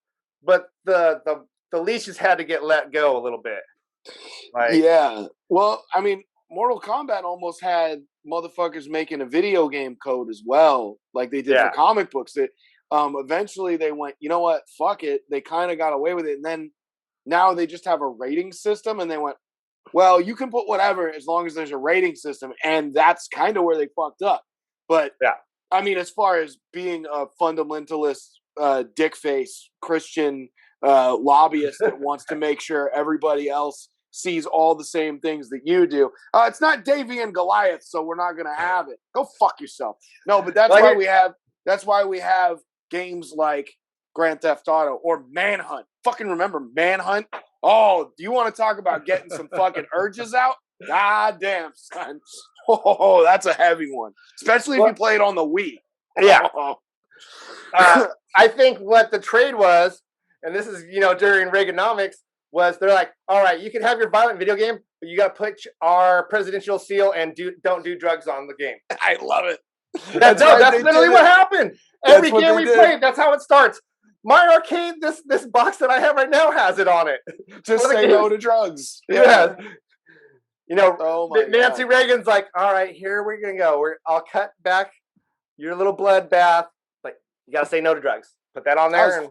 but the leashes had to get let go a little bit. Like, yeah. Well, I mean, Mortal Kombat almost had motherfuckers making a video game code as well, like they did for comic books. That eventually they went, you know what, fuck it. They kind of got away with it, and then now they just have a rating system, and they went, well, you can put whatever as long as there's a rating system, and that's kind of where they fucked up. But I mean, as far as being a fundamentalist, dickface Christian lobbyist that wants to make sure everybody else sees all the same things that you do, it's not Davey and Goliath, so we're not gonna have it. Go fuck yourself. No, but that's why we have games like Grand Theft Auto or Manhunt. Fucking remember Manhunt? Oh, do you want to talk about getting some fucking urges out? God damn, son. Oh, that's a heavy one. Especially if you play it on the Wii. Yeah. I think what the trade was, and this is, during Reaganomics, was they're like, all right, you can have your violent video game, but you got to put our presidential seal and don't do drugs on the game. I love it. That's literally what happened. Every game we played, that's how it starts. My arcade, this box that I have right now has it on it. Just say no to drugs. Yeah. You know, Oh my Nancy God. Reagan's like, all right, here we're gonna go. I'll cut back your little bloodbath, but you gotta say no to drugs. Put that on there and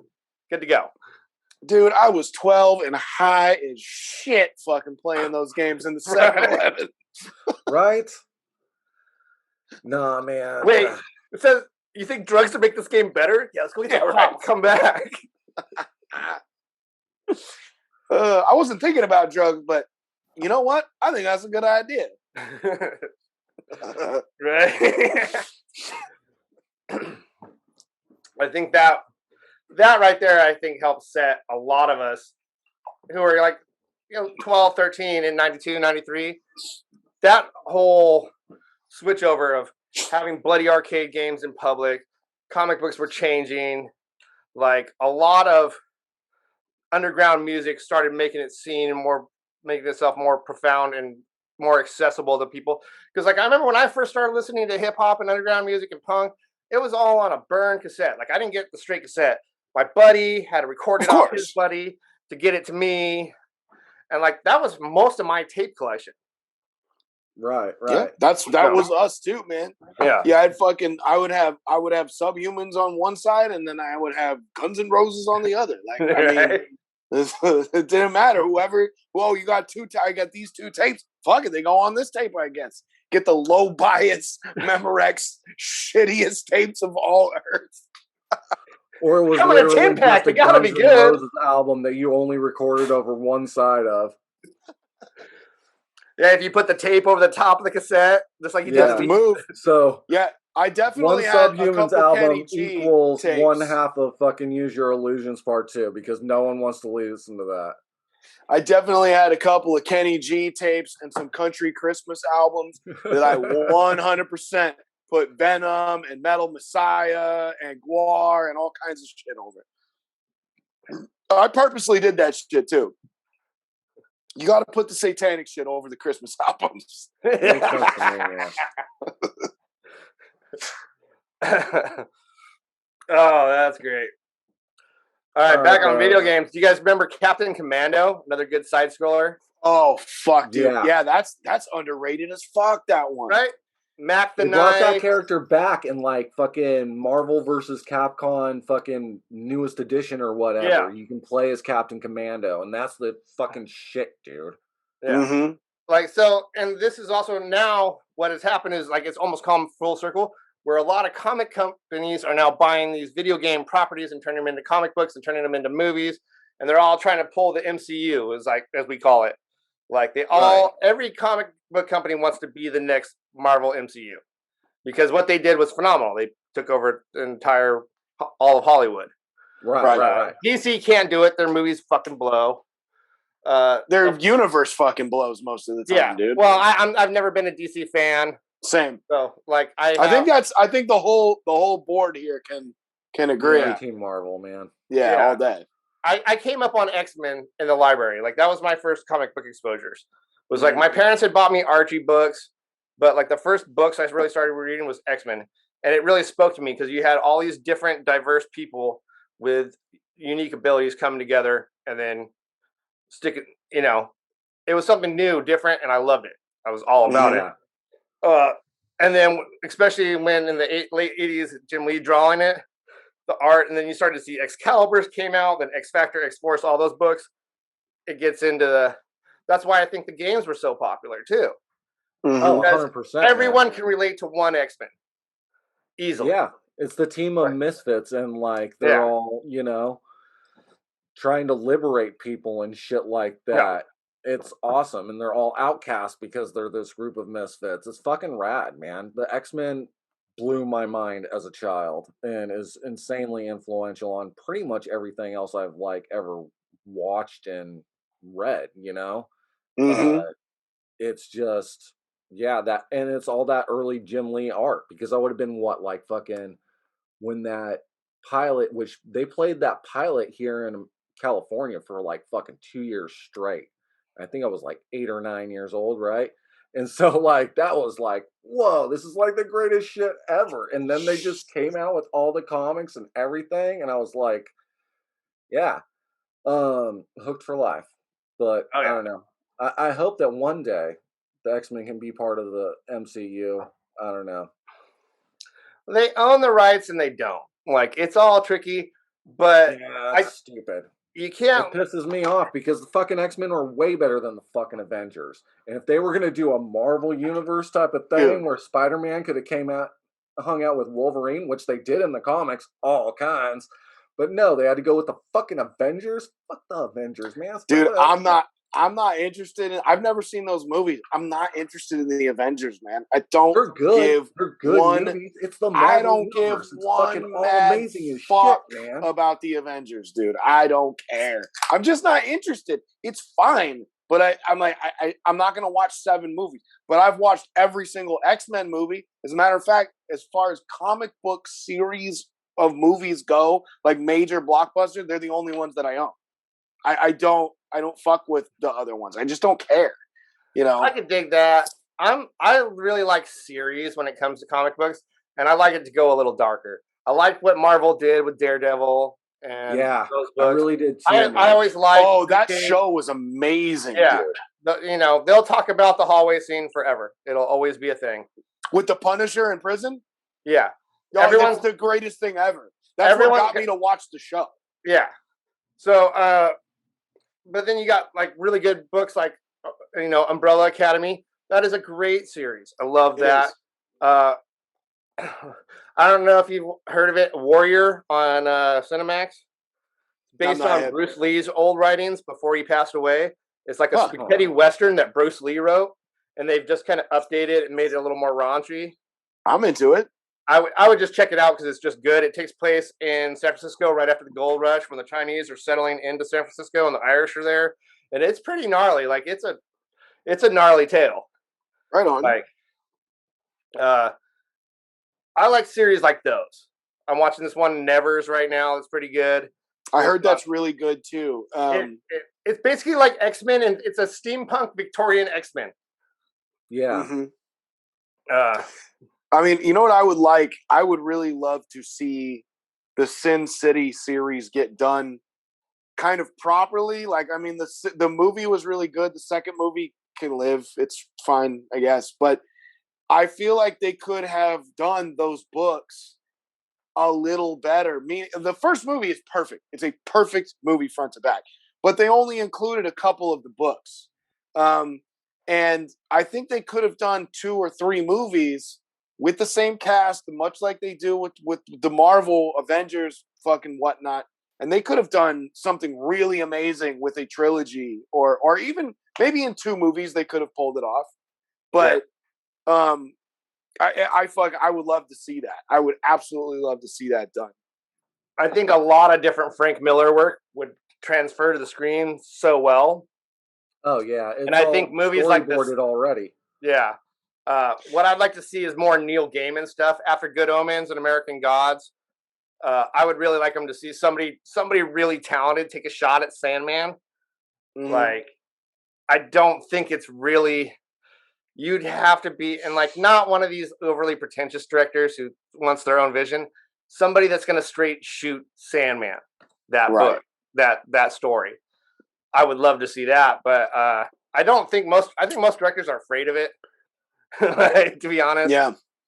good to go. Dude, I was 12 and high as shit fucking playing those games in the 7-Eleven. Right? Nah, man. Wait, it says you think drugs to make this game better? Yeah, let's go get some pop. Come back. I wasn't thinking about drugs, but you know what? I think that's a good idea. Right. I think that right there, I think helps set a lot of us who are like, 12, 13 in 92, 93. That whole switch over of having bloody arcade games in public, comic books were changing, like a lot of underground music started making it making itself more profound and more accessible to people. Because like I remember when I first started listening to hip hop and underground music and punk, it was all on a burned cassette. Like I didn't get the straight cassette. My buddy had to record it off his buddy to get it to me. And like that was most of my tape collection. Right. Yeah, that was us too, man. Yeah. Yeah, I would have Subhumans on one side and then I would have Guns N' Roses on the other. Like I mean it didn't matter. You got I got these two tapes. Fuck it, they go on this tape, I guess. Get the low bias Memorex shittiest tapes of all earth. Or it was Come in a literally 10-pack, just a it gotta Guns be N' good. Roses album that you only recorded over one side of. Yeah, if you put the tape over the top of the cassette, just like you did The move. So yeah, I definitely one had a Subhumans couple album Kenny G equals tapes. one half of fucking Use Your Illusions Part 2 because no one wants to listen to that. I definitely had a couple of Kenny G tapes and some country Christmas albums that I 100% put Venom and Metal Messiah and Guar and all kinds of shit over. I purposely did that shit too. You got to put the satanic shit over the Christmas albums. Makes sense to me, Oh, that's great. All right, back on video games. Do you guys remember Captain Commando? Another good side scroller. Oh fuck, dude. Yeah. Yeah, that's underrated as fuck. That one, right? Mac the They brought that Knife. character back in like fucking Marvel versus Capcom fucking newest edition or whatever. Yeah. You can play as Captain Commando, and that's the fucking shit, dude. Yeah. Mm-hmm. Like so, and this is also now what has happened is like it's almost come full circle where a lot of comic companies are now buying these video game properties and turning them into comic books and turning them into movies, and they're all trying to pull the MCU, as we call it. Like every comic book company wants to be the next Marvel MCU because what they did was phenomenal. They took over all of Hollywood. Right. DC can't do it. Their movies fucking blow. Their universe fucking blows most of the time, dude. Well, I've never been a DC fan. Same. So like I think the whole board here can agree. Yeah. Team Marvel, man. Yeah, all day. I came up on X-Men in the library. Like that was my first comic book exposures. It was like my parents had bought me Archie books, but like the first books I really started reading was X-Men. And it really spoke to me because you had all these different diverse people with unique abilities coming together and then sticking, it was something new, different, and I loved it. I was all about it. And then especially when in the late 80s, Jim Lee drawing it, the art, and then you started to see Excalibur's came out, then X Factor, X Force, all those books. It gets into that's why I think the games were so popular too. Mm-hmm. Oh, 100%. Everyone can relate to one X-Men easily. Yeah, it's the team of misfits, and like they're all trying to liberate people and shit like that. Yeah. It's awesome, and they're all outcasts because they're this group of misfits. It's fucking rad, man. The X-Men blew my mind as a child and is insanely influential on pretty much everything else I've ever watched and read, it's just that, and it's all that early Jim Lee art because I would have been when that pilot, which they played that pilot here in California for fucking 2 years straight. I think I was 8 or 9 years old, right? And so that was whoa, this is the greatest shit ever. And then they just came out with all the comics and everything, and I was hooked for life. But I don't know. I hope that one day the X-Men can be part of the MCU. I don't know. They own the rights and they don't. Like, it's all tricky, but Yeah, that's stupid. You can't. It pisses me off because the fucking X-Men are way better than the fucking Avengers. And if they were going to do a Marvel Universe type of thing where Spider-Man could have hung out with Wolverine, which they did in the comics, all kinds. But no, they had to go with the fucking Avengers. Fuck the Avengers, man. Dude, I'm not interested in. I've never seen those movies. I'm not interested in the Avengers, man. I don't give They're good one. movies. It's the Marvel I don't universe. give It's one fucking all mad amazing as fuck shit, man. about the Avengers, dude. I don't care. I'm just not interested. It's fine, but I'm not gonna watch 7 movies. But I've watched every single X-Men movie. As a matter of fact, as far as comic book series of movies go, like major blockbusters, they're the only ones that I own. I don't fuck with the other ones. I just don't care. You know, I could dig that. I really like series when it comes to comic books, and I like it to go a little darker. I like what Marvel did with Daredevil and those books. I really did too. I always liked. Oh, that show was amazing, dude. You know, they'll talk about the hallway scene forever. It'll always be a thing. With the Punisher in prison? Yeah. Everyone's the greatest thing ever. That's what got me to watch the show. Yeah. So, but then you got like really good books like, you know, Umbrella Academy. That is a great series. I love that. I don't know if you've heard of it. Warrior on Cinemax. Based on Bruce Lee's old writings before he passed away. It's like a spaghetti western that Bruce Lee wrote, and they've just kind of updated it and made it a little more raunchy. I'm into it. I would just check it out because it's just good. It takes place in San Francisco right after the gold rush when the Chinese are settling into San Francisco and the Irish are there, and it's pretty gnarly. Like it's a gnarly tale. Right on. Like, I like series like those. I'm watching this one Nevers right now. It's pretty good. I heard that's really good too. It's basically like X-Men, and it's a steampunk Victorian X-Men. Yeah. Mm-hmm. I mean, you know what I would like? I would really love to see the Sin City series get done kind of properly. Like, I mean, the movie was really good. The second movie can live. It's fine, I guess. But I feel like they could have done those books a little better. The first movie is perfect. It's a perfect movie front to back. But they only included a couple of the books. And I think they could have done 2 or 3 movies with the same cast, much like they do with the Marvel Avengers fucking whatnot. And they could have done something really amazing with a trilogy or even maybe in 2 movies they could have pulled it off. But I would love to see that. I would absolutely love to see that done. I think a lot of different Frank Miller work would transfer to the screen so well. Oh yeah, and I think movies like this already. Yeah. What I'd like to see is more Neil Gaiman stuff after Good Omens and American Gods. I would really like them to see somebody really talented take a shot at Sandman. Mm-hmm. Like, I don't think it's really. You'd have to be, and like not one of these overly pretentious directors who wants their own vision. Somebody that's going to straight shoot Sandman, that book, that story. I would love to see that, but I think most directors are afraid of it. Like, to be honest,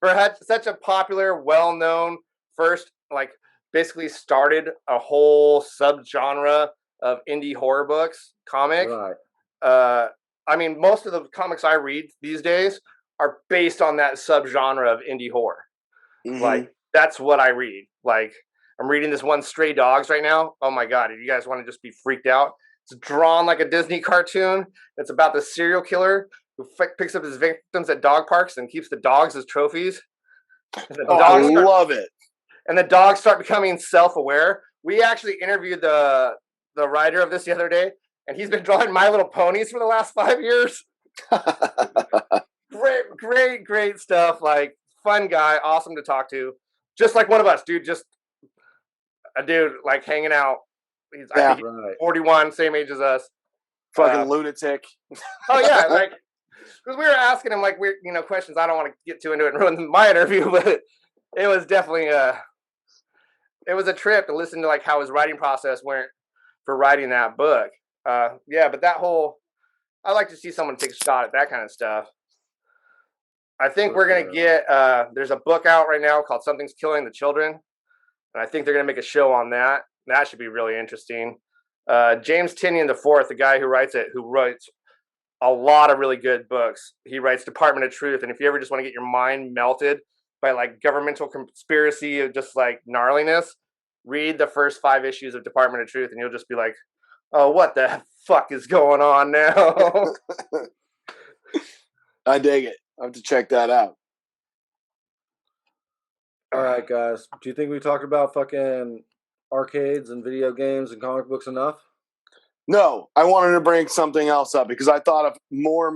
for such a popular, well-known first, like basically started a whole subgenre of indie horror books, comic. Right. I mean, most of the comics I read these days are based on that subgenre of indie horror. Mm-hmm. Like, that's what I read. Like, I'm reading this one Stray Dogs right now. Oh my God, if you guys want to just be freaked out, it's drawn like a Disney cartoon. It's about the serial killer who picks up his victims at dog parks and keeps the dogs as trophies. I love it. And the dogs start becoming self-aware. We actually interviewed the writer of this the other day, and he's been drawing My Little Ponies for the last 5 years. Great stuff. Like, fun guy, awesome to talk to. Just like one of us, dude. Just a dude like hanging out. He's I think he's 41, same age as us. Fucking lunatic. Oh yeah, like because we were asking him like weird, questions. I don't want to get too into it and ruin my interview, but it was definitely it was a trip to listen to like how his writing process went for writing that book. But that whole, I like to see someone take a shot at that kind of stuff. I think we're gonna get. There's a book out right now called "Something's Killing the Children," and I think they're gonna make a show on that. That should be really interesting. James Tinian IV, the guy who writes a lot of really good books. He writes Department of Truth, and if you ever just want to get your mind melted by like governmental conspiracy of just like gnarliness, read the first 5 issues of Department of Truth, and you'll just be like, "Oh, what the fuck is going on now?" I dig it. I have to check that out. All right, guys. Do you think we talked about fucking arcades and video games and comic books enough? No, I wanted to bring something else up because I thought of more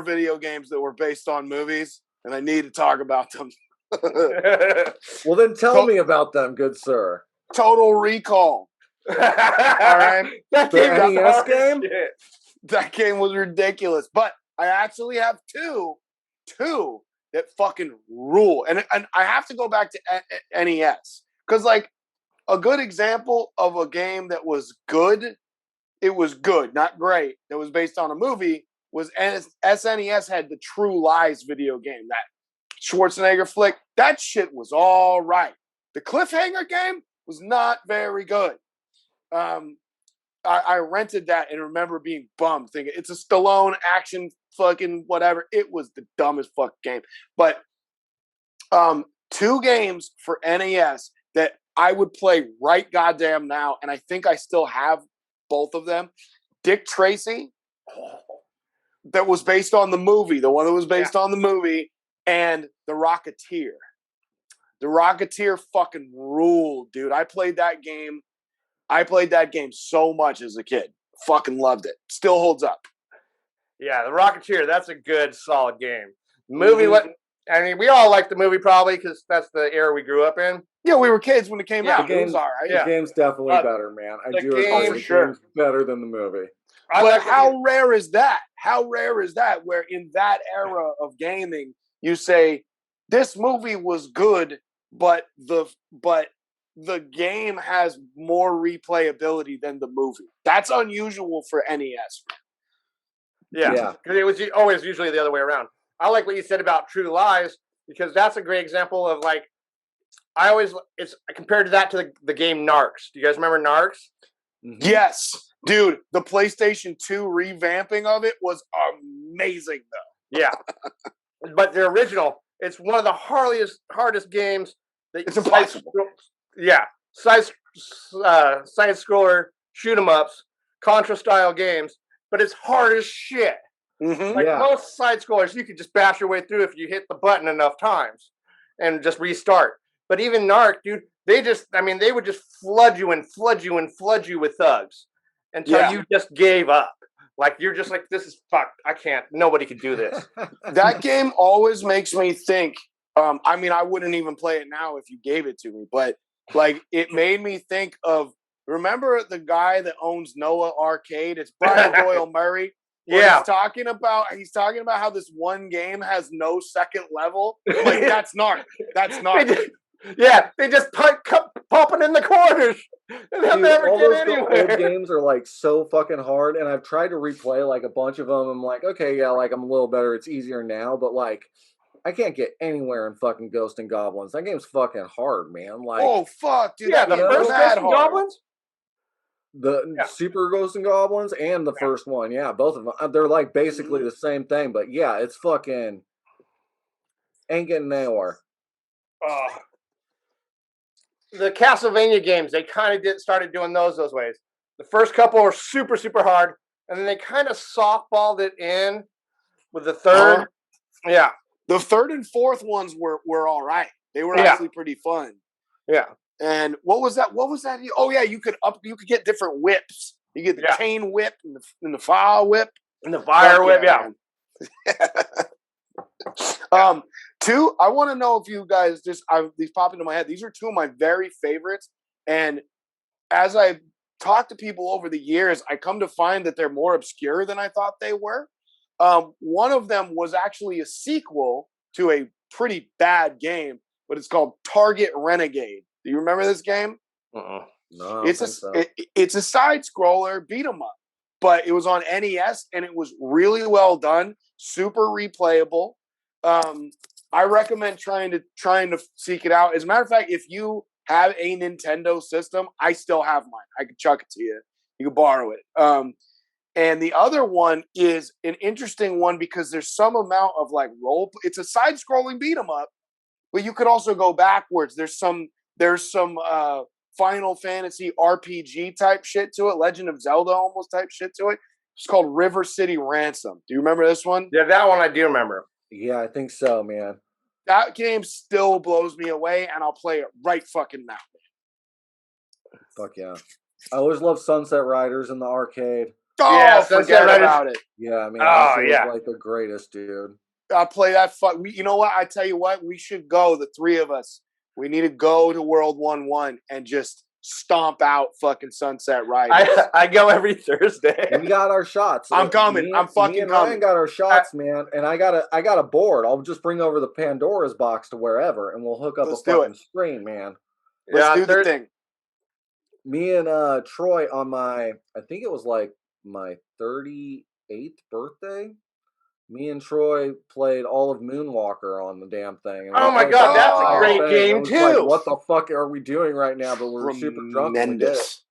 video games that were based on movies, and I need to talk about them. Well, then tell me about them, good sir. Total Recall. All right, that The NES game? That game was ridiculous, but I actually have two that fucking rule, and I have to go back to NES because like. A good example of a game that was good, it was good, not great, that was based on a movie, was SNES had the True Lies video game, that Schwarzenegger flick. That shit was all right. The Cliffhanger game was not very good. I rented that and remember being bummed, thinking it's a Stallone action fucking whatever. It was the dumbest fuck game. But 2 games for NES that I would play right goddamn now, and I think I still have both of them. Dick Tracy, that was based on the movie, the one that was based on the movie, and The Rocketeer. The Rocketeer fucking ruled, dude. I played that game so much as a kid. Fucking loved it. Still holds up. Yeah, The Rocketeer, that's a good, solid game. Movie, I mean, we all like the movie probably because that's the era we grew up in. Yeah, we were kids when it came out. It was all right. The game's definitely better, man. I do agree. for sure. Game's better than the movie. But how rare is that? How rare is that where in that era of gaming, you say, this movie was good, but the game has more replayability than the movie. That's unusual for NES. Yeah. Because it was always usually the other way around. I like what you said about True Lies because that's a great example of like, it's compared to that to the game Narcs. Do you guys remember Narcs? Mm-hmm. Yes, dude. The PlayStation 2 revamping of it was amazing, though. Yeah, but the original, it's one of the hardest games. It's impossible. Side scroller shoot 'em ups, Contra style games, but it's hard as shit. Mm-hmm. Like most side scrollers, you could just bash your way through if you hit the button enough times and just restart. But even Narc, dude, they would just flood you with thugs until you just gave up. Like, you're just like, this is fucked. I can't. Nobody can do this. That game always makes me think, I mean, I wouldn't even play it now if you gave it to me, but like, it made me think of, remember the guy that owns Noah Arcade? It's Brian Doyle Murray. Yeah. He's talking about how this one game has no second level. Like, that's Narc. That's Narc. They just popping in the corners. And they'll never all get those anywhere. old games are like so fucking hard, and I've tried to replay like a bunch of them. I'm like, okay, yeah, like I'm a little better. It's easier now, but like, I can't get anywhere in fucking Ghosts and Goblins. That game's fucking hard, man. Like, oh fuck, dude. Yeah, the first Ghosts and Goblins. The Super Ghosts and Goblins and the first one, both of them. They're like basically the same thing, but yeah, it's fucking ain't getting anywhere. The Castlevania games, they kind of started doing those ways. The first couple were super, super hard, and then they kind of softballed it in with the third. Yeah. The third and fourth ones were all right. They were actually pretty fun. Yeah. And what was that? Oh yeah, you could get different whips. You get the chain whip and the fire whip. And the fire whip, Two, I want to know if you guys these pop into my head. These are 2 of my very favorites. And as I talk to people over the years, I come to find that they're more obscure than I thought they were. One of them was actually a sequel to a pretty bad game, but it's called Target Renegade. Do you remember this game? No, it's a side scroller beat 'em up, but it was on NES and it was really well done. super replayable. I recommend trying to seek it out. As a matter of fact, if you have a Nintendo system, I still have mine. I can chuck it to you. You can borrow it. And the other one is an interesting one because there's some amount of like role. It's a side-scrolling beat 'em up, but you could also go backwards. There's some Final Fantasy RPG type shit to it, Legend of Zelda almost type shit to it. It's called River City Ransom. Do you remember this one? Yeah, that one I do remember. Yeah, I think so, man. That game still blows me away, and I'll play it right fucking now. Fuck yeah. I always loved Sunset Riders in the arcade. Oh, Yeah, forget about it. Yeah, man. Oh, That shit yeah. was like the greatest, dude. I'll play that. You know what? I tell you what. We should go. The three of us. We need to go to World 1-1 and just stomp out fucking Sunset Riders. I go every Thursday. We got our shots. I'm coming. I'm fucking me and coming. Ryan got our shots, man. And I got a board. I'll just bring over the Pandora's box to wherever, and we'll hook up Let's a do fucking screen, man. Let's do the thing. Me and Troy on I think it was like my 38th birthday. Me and Troy played all of Moonwalker on the damn thing. And Oh my god, that's a great game too. Like, what the fuck are we doing right now? But we're super drunk. Tremendous.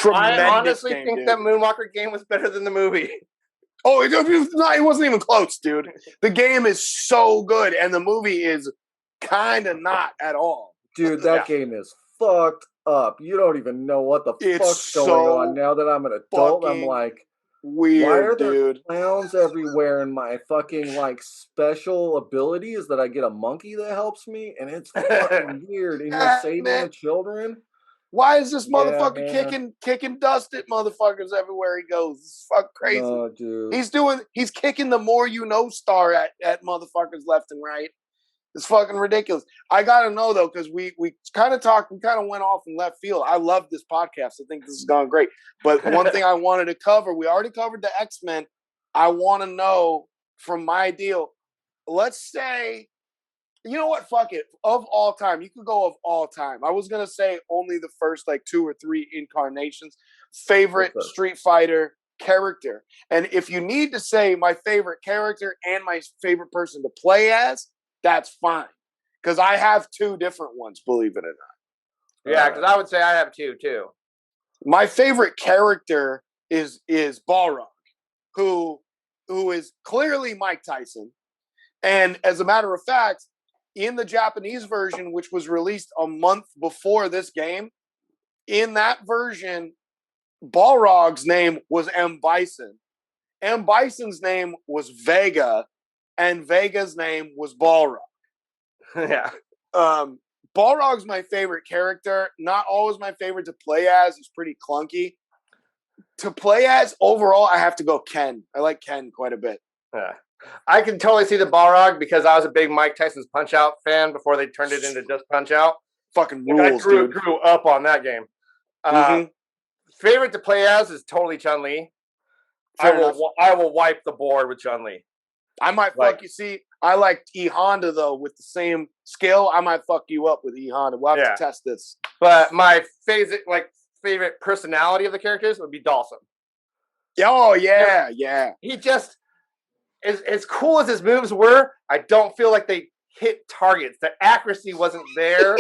I honestly game, think dude. that Moonwalker game was better than the movie. Oh, it wasn't even close, dude. The game is so good, and the movie is kind of not at all. Dude, that game is fucked up. You don't even know what the fuck's going on. Now that I'm an adult, I'm like, weird, why are there dude. clowns everywhere in my fucking like special abilities that I get a monkey that helps me? And it's fucking weird. And you're saving the children. Why is this motherfucker kicking dust at motherfuckers everywhere he goes? This is fucking crazy. No, dude. He's kicking the more you know star at motherfuckers left and right. It's fucking ridiculous. I gotta know though, because we kind of went off in left field. I love this podcast. I think this is going great. But one thing I wanted to cover, we already covered the X-Men. I want to know from my deal, let's say, you know what? Fuck it. Of all time, you could go of all time. I was gonna say only the first like 2 or 3 incarnations. Favorite Street Fighter character, and if you need to say my favorite character and my favorite person to play as, that's fine. Because I have 2 different ones, believe it or not. Yeah, because I would say I have 2 too. My favorite character is Balrog, who is clearly Mike Tyson, and as a matter of fact, in the Japanese version, which was released a month before this game, in that version, Balrog's name was M. Bison. M. Bison's name was Vega, and Vega's name was Balrog. Yeah. Balrog's my favorite character. Not always my favorite to play as. He's pretty clunky. To play as, overall, I have to go Ken. I like Ken quite a bit. Yeah. I can totally see the Balrog because I was a big Mike Tyson's Punch-Out fan before they turned it into just Punch-Out. Fucking rules, I dude. grew up on that game. Favorite to play as is totally Chun-Li. I will wipe the board with Chun-Li. I might fuck you. See, I like E Honda though with the same skill. I might fuck you up with E Honda. We'll have to test this. But my favorite personality of the characters would be Dawson. Oh yeah, yeah. He just as cool as his moves were. I don't feel like they hit targets. The accuracy wasn't there.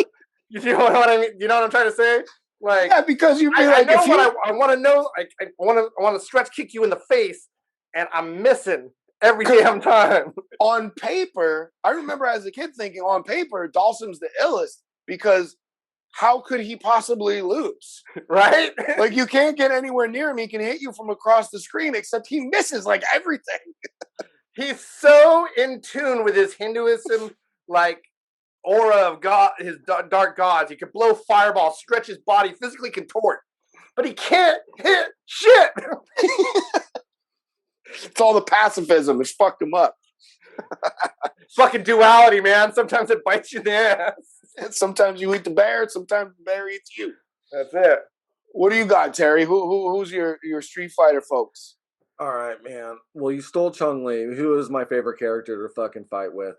You know what I mean? You know what I'm trying to say? Like, yeah, because you feel I know what I want to know. I want to stretch kick you in the face, and I'm missing every damn time. On paper, I remember as a kid thinking, on paper, Dawson's the illest because how could he possibly lose? Right? Like, you can't get anywhere near him. He can hit you from across the screen, except he misses like everything. He's so in tune with his Hinduism, like, aura of God, his dark gods. He can blow fireballs, stretch his body, physically contort, but he can't hit shit. It's all the pacifism. It's fucked him up. Fucking duality, man. Sometimes it bites you in the ass. And sometimes you eat the bear, and sometimes the bear eats you. That's it. What do you got, Terry? Who's your Street Fighter folks? All right, man. Well, you stole Chun-Li, who is my favorite character to fucking fight with.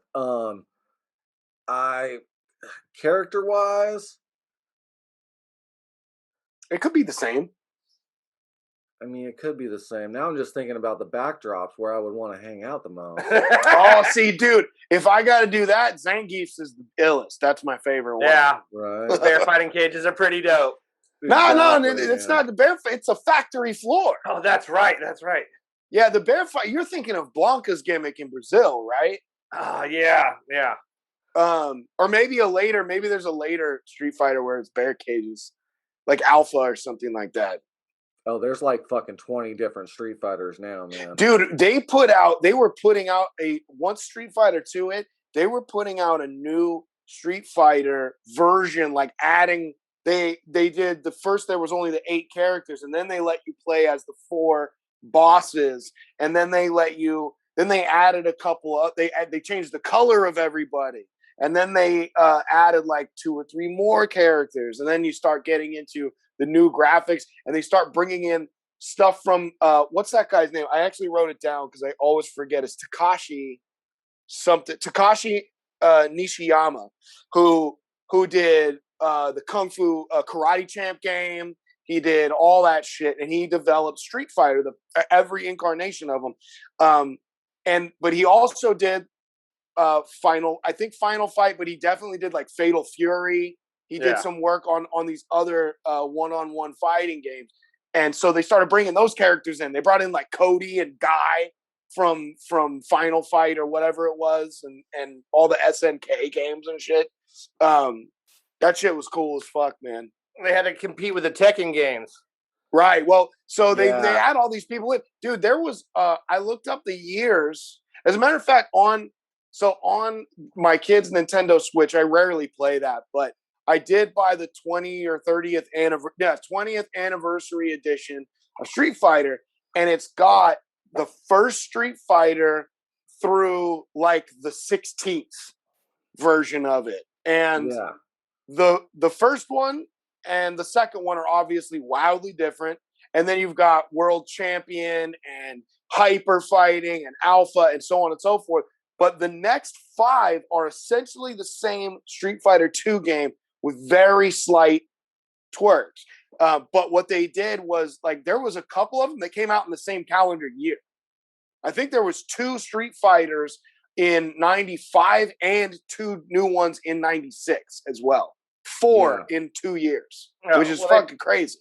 Character-wise, it could be the same. I mean, it could be the same. Now I'm just thinking about the backdrops where I would want to hang out the most. Oh, see, dude, if I got to do that, Zangief's is the illest. That's my favorite one. Yeah. Right. The bear fighting cages are pretty dope. No, it's not the bear. It's a factory floor. Oh, that's right. That's right. Yeah, the bear fight. You're thinking of Blanca's gimmick in Brazil, right? Oh, yeah. Yeah. Or maybe there's a later Street Fighter where it's bear cages, like Alpha or something like that. Oh, there's like fucking 20 different Street Fighters now, man. Dude, once Street Fighter 2 they were putting out a new Street Fighter version, like adding, they did the first, there was only the 8 characters, and then they let you play as the 4 bosses, and then they added a couple of, they changed the color of everybody, and then they added like 2 or 3 more characters, and then you start getting into the new graphics, and they start bringing in stuff from what's that guy's name? I actually wrote it down because I always forget. It's Takashi Nishiyama, who did the Kung Fu Karate Champ game. He did all that shit, and he developed Street Fighter, every incarnation of them. But he also did Final Fight, but he definitely did like Fatal Fury. He did some work on these other one-on-one fighting games. And so they started bringing those characters in. They brought in like Cody and Guy from Final Fight or whatever it was, and all the SNK games and shit. That shit was cool as fuck, man. They had to compete with the Tekken games. Right. Well, so they had all these people in. Dude, there was I looked up the years. As a matter of fact, on my kid's Nintendo Switch, I rarely play that, but I did buy the 20th anniversary edition of Street Fighter, and it's got the first Street Fighter through like the 16th version of it. And the first one and the second one are obviously wildly different. And then you've got World Champion and Hyper Fighting and Alpha and so on and so forth. But the next 5 are essentially the same Street Fighter 2 game with very slight twerks. But what they did was, like, there was a couple of them that came out in the same calendar year. I think there was 2 Street Fighters in 95 and 2 new ones in 96 as well. 4 in 2 years, which is fucking crazy.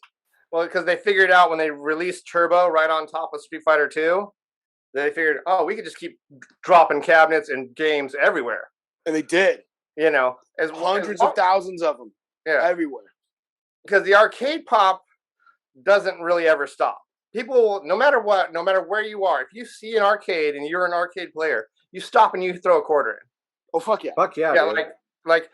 Well, because they figured out when they released Turbo right on top of Street Fighter 2, they figured, we could just keep dropping cabinets and games everywhere. And they did. You know, as hundreds of thousands of them, everywhere. Because the arcade pop doesn't really ever stop. People, no matter what, no matter where you are, if you see an arcade and you're an arcade player, you stop and you throw a quarter in. Oh, fuck yeah. Fuck yeah. Yeah, like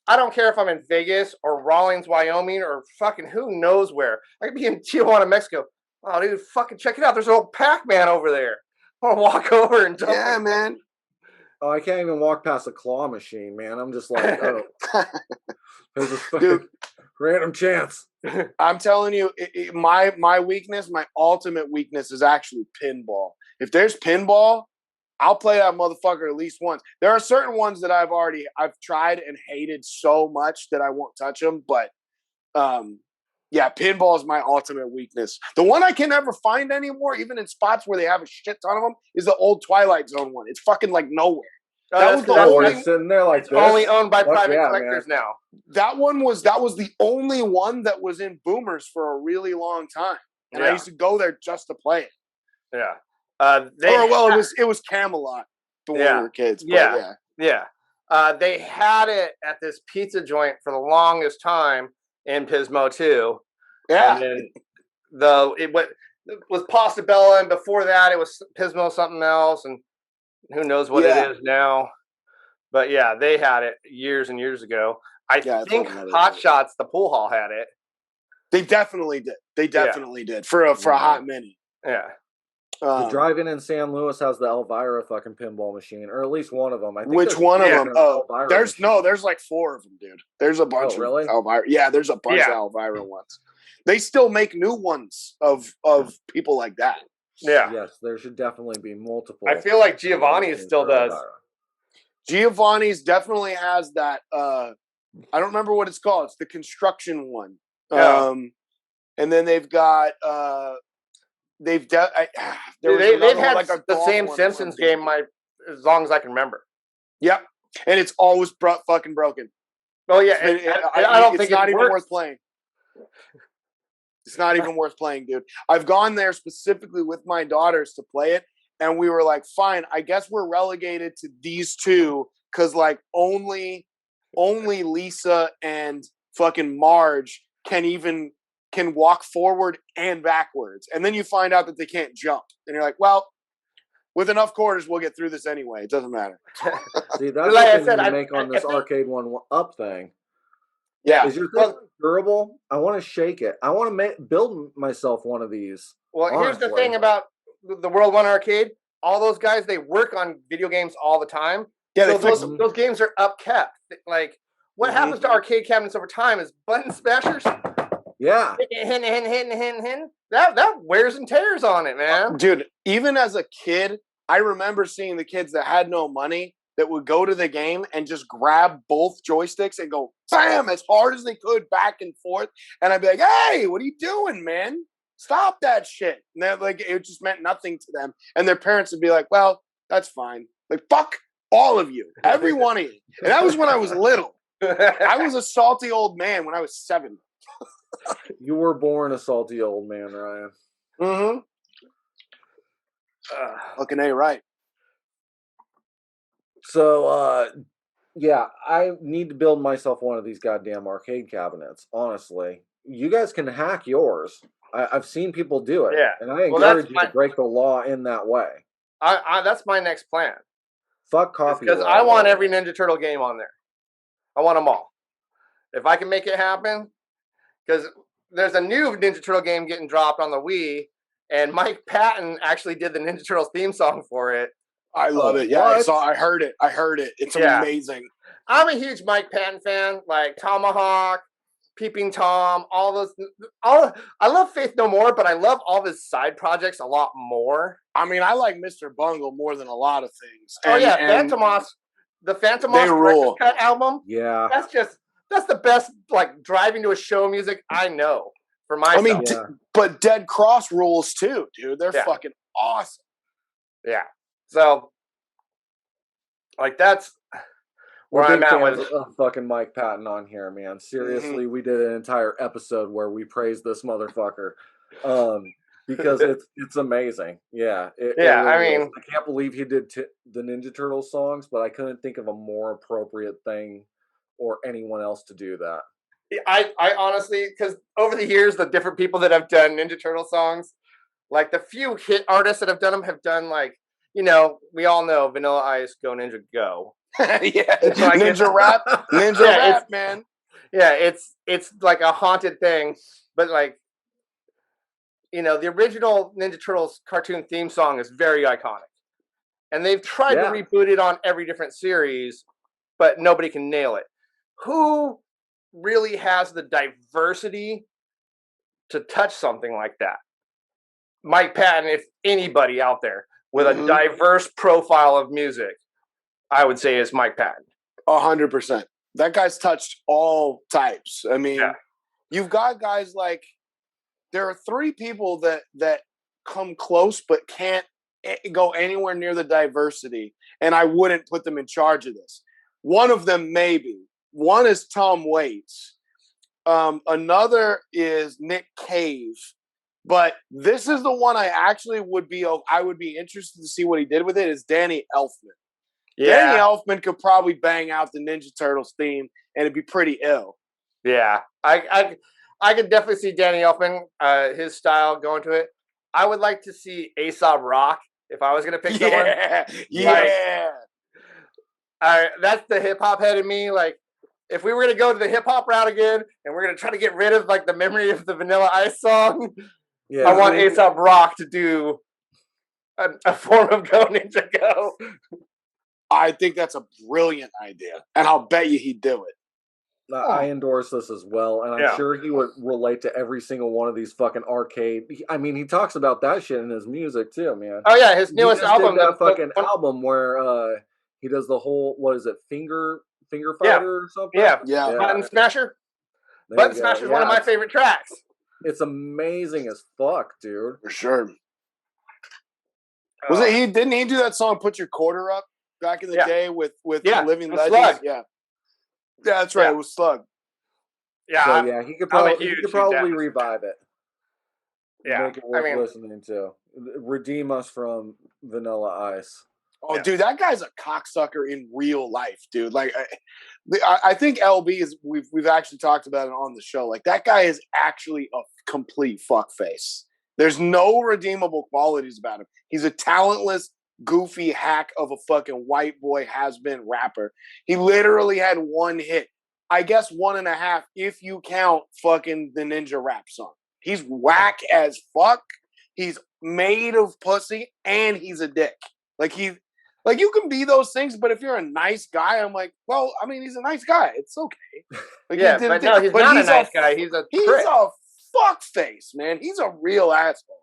I don't care if I'm in Vegas or Rawlins, Wyoming, or fucking who knows where. I could be in Tijuana, Mexico. Oh, dude, fucking check it out. There's an old Pac-Man over there. I want to walk over and dump it. Man. Oh, I can't even walk past a claw machine, man. I'm just like, there's a dude, random chance. I'm telling you, my weakness, my ultimate weakness is actually pinball. If there's pinball, I'll play that motherfucker at least once. There are certain ones that I've tried and hated so much that I won't touch them. But pinball is my ultimate weakness. The one I can never find anymore, even in spots where they have a shit ton of them, is the old Twilight Zone one. It's fucking like nowhere. That was the only sitting there like this. Only owned by private collectors now. That was the only one that was in Boomers for a really long time, and I used to go there just to play it. Yeah. It was Camelot when we were kids. But they had it at this pizza joint for the longest time in Pismo too. Yeah. And then it was Pasta Bella, and before that it was Pismo something else, and who knows what it is now. But yeah, they had it years and years ago. I think Hot Shots, the pool hall, had it. They definitely did. They definitely did for a hot minute. Yeah. The drive-in in San Luis has the Elvira fucking pinball machine, or at least one of them. I think which one of them? Oh, there's machine. There's like 4 of them, dude. There's a bunch of Elvira. Yeah, there's a bunch of Elvira ones. They still make new ones of people like that. Yeah. Yes, there should definitely be multiple. I feel like Giovanni's still does. Giovanni's definitely has that. I don't remember what it's called. It's the construction one. Yeah. And then they've got they've They've had like a the golf same one Simpsons once. game as long as I can remember. Yep, and it's always fucking broken. Oh yeah, I don't think it's not it even works. worth playing. It's not even worth playing, dude. I've gone there specifically with my daughters to play it, and we were like, fine, I guess we're relegated to these two because like only Lisa and fucking Marge can walk forward and backwards. And then you find out that they can't jump. And you're like, well, with enough quarters, we'll get through this anyway. It doesn't matter. See, that's Like the I thing said, you I make on I this think- arcade one up thing. Yeah. Is your thing durable? I want to shake it. I want to build myself one of these. Well, here's the honestly. thing about the World One Arcade. All those guys, they work on video games all the time. Yeah, so they fix them. those games are upkept. Like, what happens to arcade cabinets over time is button smashers. Yeah. Hin. That wears and tears on it, man. Dude, even as a kid, I remember seeing the kids that had no money that would go to the game and just grab both joysticks and go bam as hard as they could back and forth. And I'd be like, hey, what are you doing, man? Stop that shit. And they're like, it just meant nothing to them. And their parents would be like, well, that's fine. Like, fuck all of you. Every one of you. And that was when I was little. I was a salty old man when I was 7. You were born a salty old man, Ryan. Mm-hmm. Fucking A, right. So, yeah, I need to build myself one of these goddamn arcade cabinets, honestly. You guys can hack yours. I've seen people do it. Yeah. And I encourage you to break the law in that way. That's my next plan. Fuck coffee. Because I want every Ninja Turtle game on there. I want them all. If I can make it happen, because there's a new Ninja Turtle game getting dropped on the Wii, and Mike Patton actually did the Ninja Turtles theme song for it. I love it. Yeah, I heard it. It's amazing. I'm a huge Mike Patton fan, like Tomahawk, Peeping Tom, all those. I love Faith No More, but I love all of his side projects a lot more. I mean, I like Mr. Bungle more than a lot of things. Phantomos, the Phantomos Director's Cut album. Yeah, that's the best like driving to a show music I know for myself. I mean, but Dead Cross rules too, dude. They're fucking awesome. Yeah. So, like, that's where I'm at with fucking Mike Patton on here, man. Seriously, we did an entire episode where we praised this motherfucker, because it's amazing. Yeah, I mean, I can't believe he did the Ninja Turtles songs, but I couldn't think of a more appropriate thing or anyone else to do that. I honestly, because over the years, the different people that have done Ninja Turtle songs, like the few hit artists that have done them have done like. You know, we all know Vanilla Ice, Go Ninja Go. Yeah, like Ninja Rap, Rap, man. Yeah, it's like a haunted thing, but like, you know, the original Ninja Turtles cartoon theme song is very iconic, and they've tried to reboot it on every different series, but nobody can nail it. Who really has the diversity to touch something like that? Mike Patton, if anybody out there. With a diverse profile of music, I would say is Mike Patton. 100%. That guy's touched all types. I mean, you've got guys like there are 3 people that come close but can't go anywhere near the diversity, and I wouldn't put them in charge of this. One of them maybe. One is Tom Waits. Another is Nick Cave. But this is the one I actually would be interested to see what he did with it is Danny Elfman. Yeah. Danny Elfman could probably bang out the Ninja Turtles theme and it'd be pretty ill. Yeah. I could definitely see Danny Elfman, his style going to it. I would like to see Aesop Rock if I was gonna pick someone. Yeah. That's the hip hop head in me. Like if we were gonna go to the hip hop route again and we're gonna try to get rid of like the memory of the Vanilla Ice song. Yeah, I want Aesop Rock to do a form of Go Ninja Go. I think that's a brilliant idea, and I'll bet you he'd do it. I endorse this as well, and I'm sure he would relate to every single one of these fucking arcade. I mean, he talks about that shit in his music too, man. Oh yeah, his newest album, that fucking album where he does the whole Finger Fighter or something. Yeah. Button Smasher. Button Smasher is one of my favorite tracks. It's amazing as fuck, dude. For sure. Was it he? Didn't he do that song "Put Your Quarter Up" back in the day with Living Legends? Slug. Yeah, that's right. It was Slug. Yeah, So, yeah, he could probably revive it. Yeah, Make it worth listening to. Redeem us from Vanilla Ice. Oh, dude, that guy's a cocksucker in real life, dude. Like, I think LB is. We've actually talked about it on the show. Like, that guy is actually a complete fuckface. There's no redeemable qualities about him. He's a talentless, goofy hack of a fucking white boy has-been rapper. He literally had one hit. I guess 1.5 if you count fucking the Ninja Rap song. He's whack as fuck. He's made of pussy and he's a dick. Like you can be those things, but if you're a nice guy, I'm like, well, I mean, he's a nice guy. It's okay. Like, yeah, but no, he's not a nice guy. He's a fuck face, man. He's a real asshole.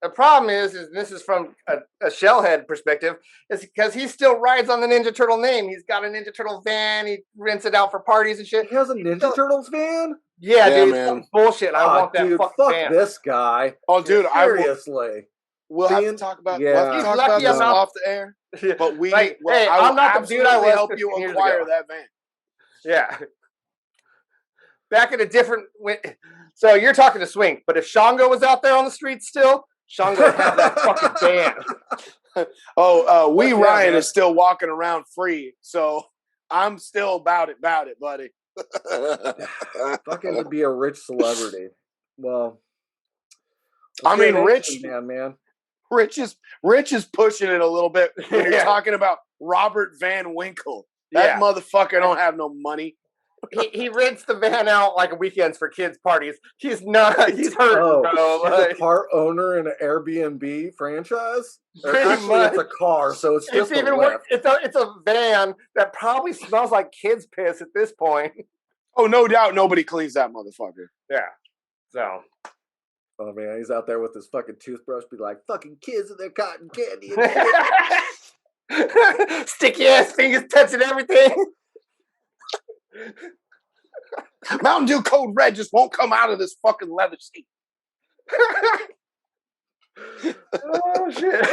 The problem is this is from a shellhead perspective, is because he still rides on the Ninja Turtle name. He's got a Ninja Turtle van. He rents it out for parties and shit. He has a Ninja Turtles van? Yeah, dude, man. It's bullshit. I want that fucking van. This guy. Oh, dude, seriously. We'll have to talk about this off the air. But I'm not the dude I was help you acquire that van. Yeah. Back in a different. So you're talking to Swink, but if Shango was out there on the streets still, Shango would have that fucking van. Ryan is still walking around free, so I'm still about it, buddy. Fucking to be a rich celebrity. Well, I mean, Rich, man. Rich is pushing it a little bit when you're talking about Robert Van Winkle. That motherfucker don't have no money. He rents the van out like weekends for kids' parties. He's not. He's hurt, bro. He's a part owner in an Airbnb franchise. Pretty much. It's a car, so it's just even worse. It's a van that probably smells like kids' piss at this point. Oh, no doubt, nobody cleans that motherfucker. Yeah. So. Oh man, he's out there with his fucking toothbrush, be like, "Fucking kids and their cotton candy." Sticky ass fingers touching everything. Mountain Dew Code Red just won't come out of this fucking leather seat. Oh shit!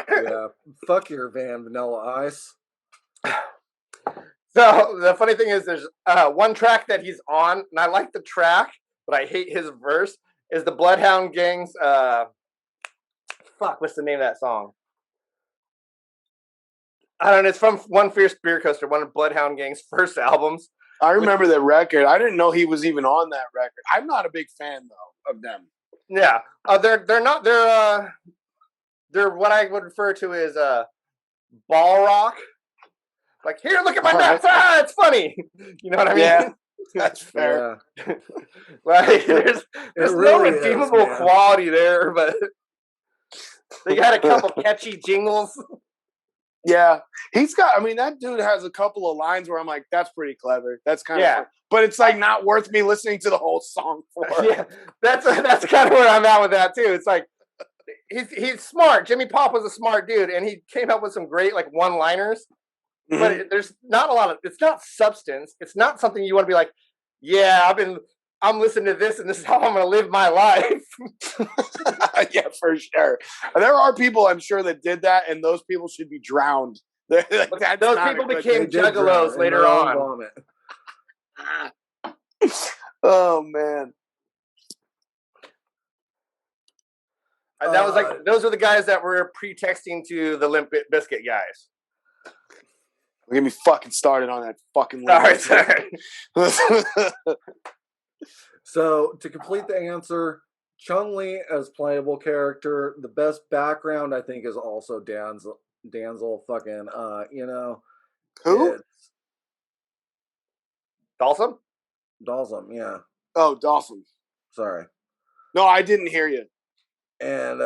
Yeah, fuck your van, Vanilla Ice. So the funny thing is, there's one track that he's on, and I like the track, but I hate his verse. Is the Bloodhound Gang's what's the name of that song? I don't know. It's from One Fierce Beer Coaster, one of Bloodhound Gang's first albums. I remember that record. I didn't know he was even on that record. I'm not a big fan though of them. Yeah, they're what I would refer to as ball rock. Like, here, look at my nuts. It's funny. You know what I mean? Yeah, that's fair. Yeah. Like, there's no redeemable quality there, but they got a couple catchy jingles. Yeah, he's got. I mean, that dude has a couple of lines where I'm like, "That's pretty clever. That's kind of." Fun. But it's like not worth me listening to the whole song for. Yeah, that's kind of where I'm at with that too. It's like he's smart. Jimmy Pop was a smart dude, and he came up with some great like one-liners. Mm-hmm. But there's not a lot of. It's not substance. It's not something you want to be like. Yeah, I'm listening to this, and this is how I'm going to live my life. Yeah, for sure. There are people I'm sure that did that, and those people should be drowned. Those people became juggalos later on. Oh man, that was like those are the guys that were pretexting to the Limp Bizkit guys. Get me fucking started on that fucking. Sorry. So, to complete the answer, Chun-Li as playable character, the best background, I think, is also Danzel fucking, Who? Dalsum? Dalsum, yeah. Oh, Dalsum. Sorry. No, I didn't hear you. And,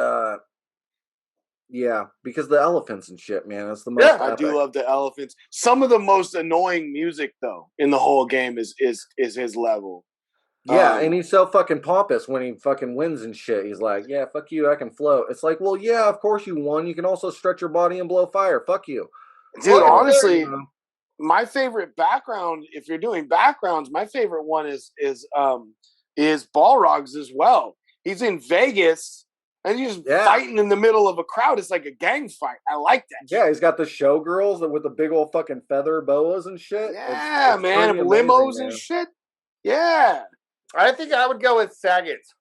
yeah, because the elephants and shit, man. It's the most epic. I do love the elephants. Some of the most annoying music, though, in the whole game is his level. Yeah, and he's so fucking pompous when he fucking wins and shit. He's like, yeah, fuck you, I can float. It's like, well, yeah, of course you won. You can also stretch your body and blow fire. Fuck you. Dude, honestly, my favorite background, if you're doing backgrounds, my favorite one is Balrogs as well. He's in Vegas, And you're just fighting in the middle of a crowd. It's like a gang fight. I like that. Yeah, he's got the showgirls with the big old fucking feather boas and shit. Yeah, it's man. pretty Limos amazing, and man. shit. Yeah. I think I would go with Saget's.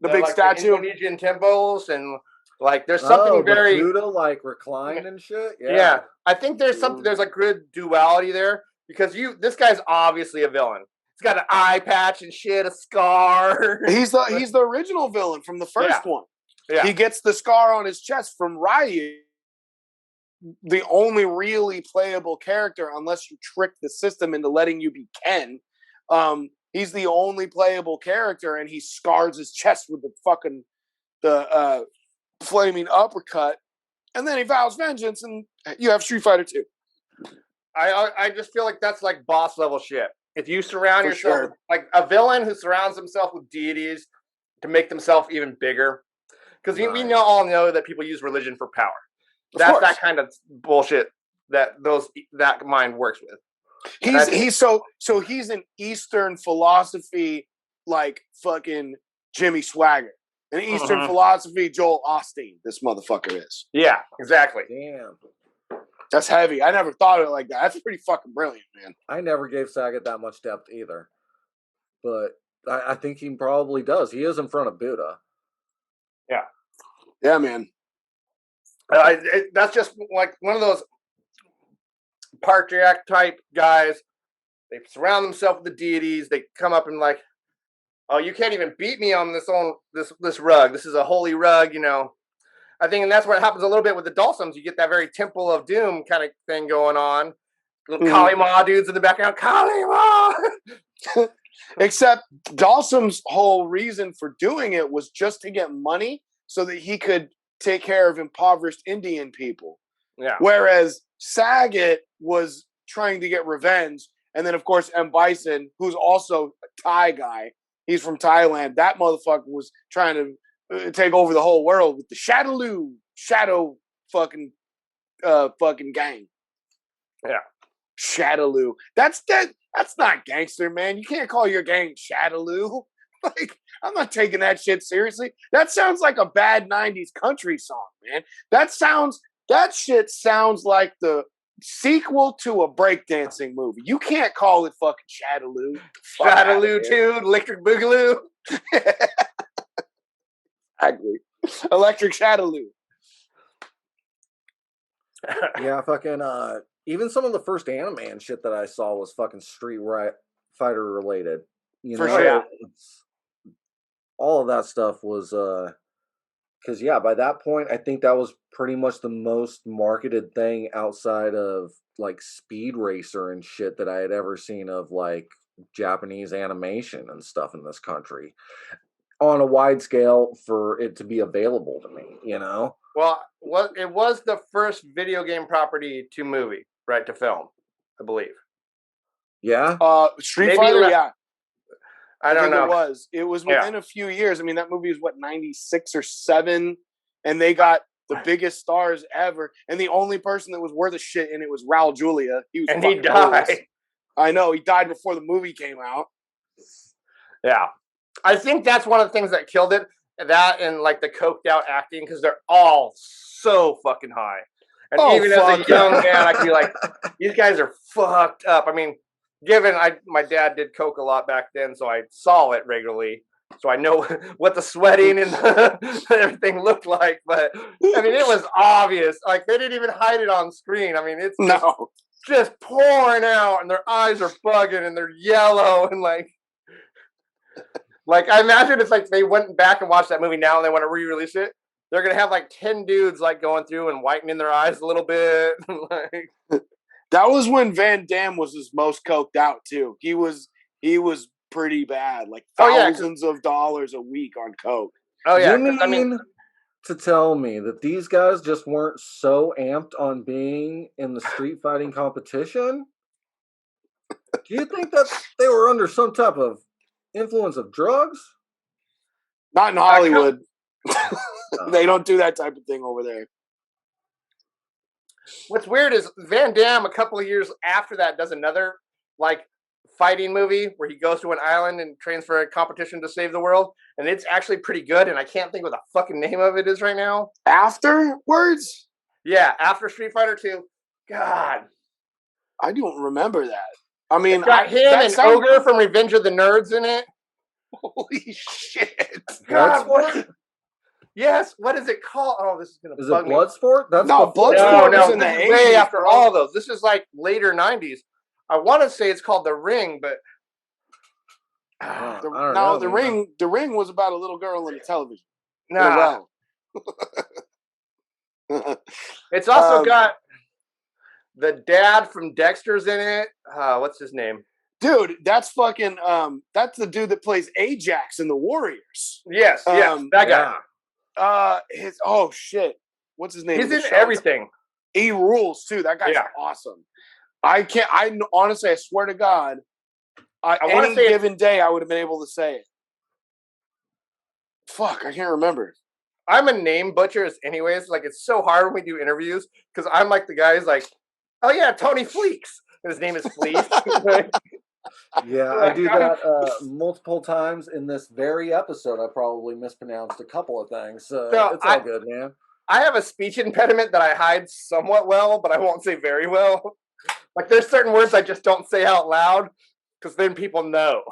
The big statue. The Indonesian temples and like there's something very Buddha like reclined and shit. Yeah. I think there's like good duality there because this guy's obviously a villain. He's got an eye patch and shit, a scar. He's the original villain from the first one. Yeah. He gets the scar on his chest from Ryu, the only really playable character, unless you trick the system into letting you be Ken. He's the only playable character, and he scars his chest with the flaming uppercut, and then he vows vengeance, and you have Street Fighter 2. I just feel like that's like boss level shit. If you surround yourself with, like a villain who surrounds himself with deities to make themselves even bigger, because we all know that people use religion for power. That's that kind of bullshit that mind works with. He's an Eastern philosophy like fucking Jimmy Swagger. An Eastern philosophy Joel Osteen, this motherfucker is. Yeah, exactly. Damn. That's heavy. I never thought of it like that. That's pretty fucking brilliant, man. I never gave Saget that much depth either. But I think he probably does. He is in front of Buddha. Yeah. Yeah, man. That's just like one of those patriarch type guys. They surround themselves with the deities. They come up and like, oh, you can't even beat me on this rug. This is a holy rug, you know. I think, and that's what happens a little bit with the Dulcims. You get that very Temple of Doom kind of thing going on. Little Kali Ma dudes in the background. Kali Ma! Except Dulcim's whole reason for doing it was just to get money so that he could take care of impoverished Indian people. Yeah. Whereas Saget was trying to get revenge. And then, of course, M. Bison, who's also a Thai guy. He's from Thailand. That motherfucker was trying to take over the whole world with the Shadow fucking gang. Yeah. Shadaloo. That's not gangster, man. You can't call your gang Shadaloo. Like, I'm not taking that shit seriously. That sounds like a bad 90s country song, man. That shit sounds like the sequel to a breakdancing movie. You can't call it fucking Shadaloo. Shadaloo 2, Electric Boogaloo. Exactly. Electric Shadaloo. Yeah, fucking even some of the first anime and shit that I saw was fucking Street Fighter related. You know, sure. All of that stuff was because by that point I think that was pretty much the most marketed thing outside of like Speed Racer and shit that I had ever seen of like Japanese animation and stuff in this country on a wide scale for it to be available to me, you know? Well, it was the first video game property to movie, right, to film, I believe. Yeah? Street Fighter, yeah. I don't know. It was within a few years. I mean, that movie is 96 or 7, and they got the biggest stars ever. And the only person that was worth a shit in it was Raul Julia. He died. Cool. I know, he died before the movie came out. Yeah. I think that's one of the things that killed it. That and like the coked out acting, because they're all so fucking high. And even as a young man, I could be like, these guys are fucked up. I mean, given my dad did coke a lot back then, so I saw it regularly. So I know what the sweating and everything looked like. But I mean, it was obvious. Like they didn't even hide it on screen. I mean, it's just pouring out, and their eyes are bugging, and they're yellow, and like I imagine it's like they went back and watched that movie now, and they want to re-release it. They're gonna have like 10 dudes like going through and whitening their eyes a little bit. Like that was when Van Damme was his most coked out too. He was pretty bad, like thousands of dollars a week on coke. Oh yeah, I mean, to tell me that these guys just weren't so amped on being in the street fighting competition? Do you think that they were under some type of influence of drugs? Not in Hollywood. They don't do that type of thing over there. What's weird is Van Damme a couple of years after that does another like fighting movie where he goes to an island and trains for a competition to save the world, and it's actually pretty good. And I can't think what the fucking name of it is right now. Afterwards? Yeah, after Street Fighter 2. God, I don't remember that. I mean, it's got him and Ogre from Revenge of the Nerds in it. Holy shit! God, what? Yes, what is it called? Oh, this is gonna bug me. Bloodsport? That's No, before- Bloodsport No, was in the this is way 80s, after bro. all those. This is like later 90s. I want to say it's called The Ring, but I don't know, The man. Ring was about a little girl in a television. nah. Well. It's also got the dad from Dexter's in it. What's his name? Dude, that's fucking that's the dude that plays Ajax in the Warriors. Yes, that guy. Oh shit. What's his name? He's in everything. He rules too. That guy's awesome. I honestly, I swear to God, any given day I would have been able to say it. Fuck, I can't remember. I'm a name butcher anyways. Like, it's so hard when we do interviews because I'm like the guy who's like, oh yeah, Tony Fleeks. And his name is Fleece. Yeah, I do that multiple times in this very episode. I probably mispronounced a couple of things. So it's all good, man. I have a speech impediment that I hide somewhat well, but I won't say very well. Like, there's certain words I just don't say out loud because then people know.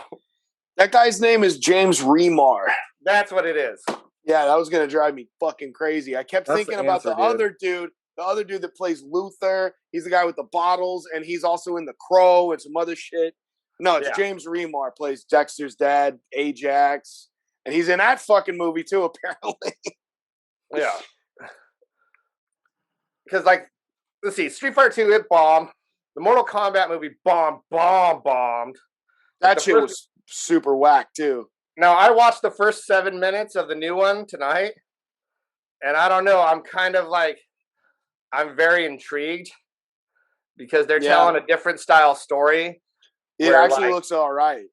That guy's name is James Remar. That's what it is. Yeah, that was gonna drive me fucking crazy. I kept thinking about the other dude that plays Luther. He's the guy with the bottles, and he's also in The Crow and some other shit. No, it's James Remar, plays Dexter's dad, Ajax, and he's in that fucking movie too, apparently. Yeah. Because, like, let's see, Street Fighter 2, it bombed. The Mortal Kombat movie bombed. That shit was super whack too. Now, I watched the first 7 minutes of the new one tonight, and I don't know, I'm kind of like, I'm very intrigued because they're telling a different style story. It actually looks all right.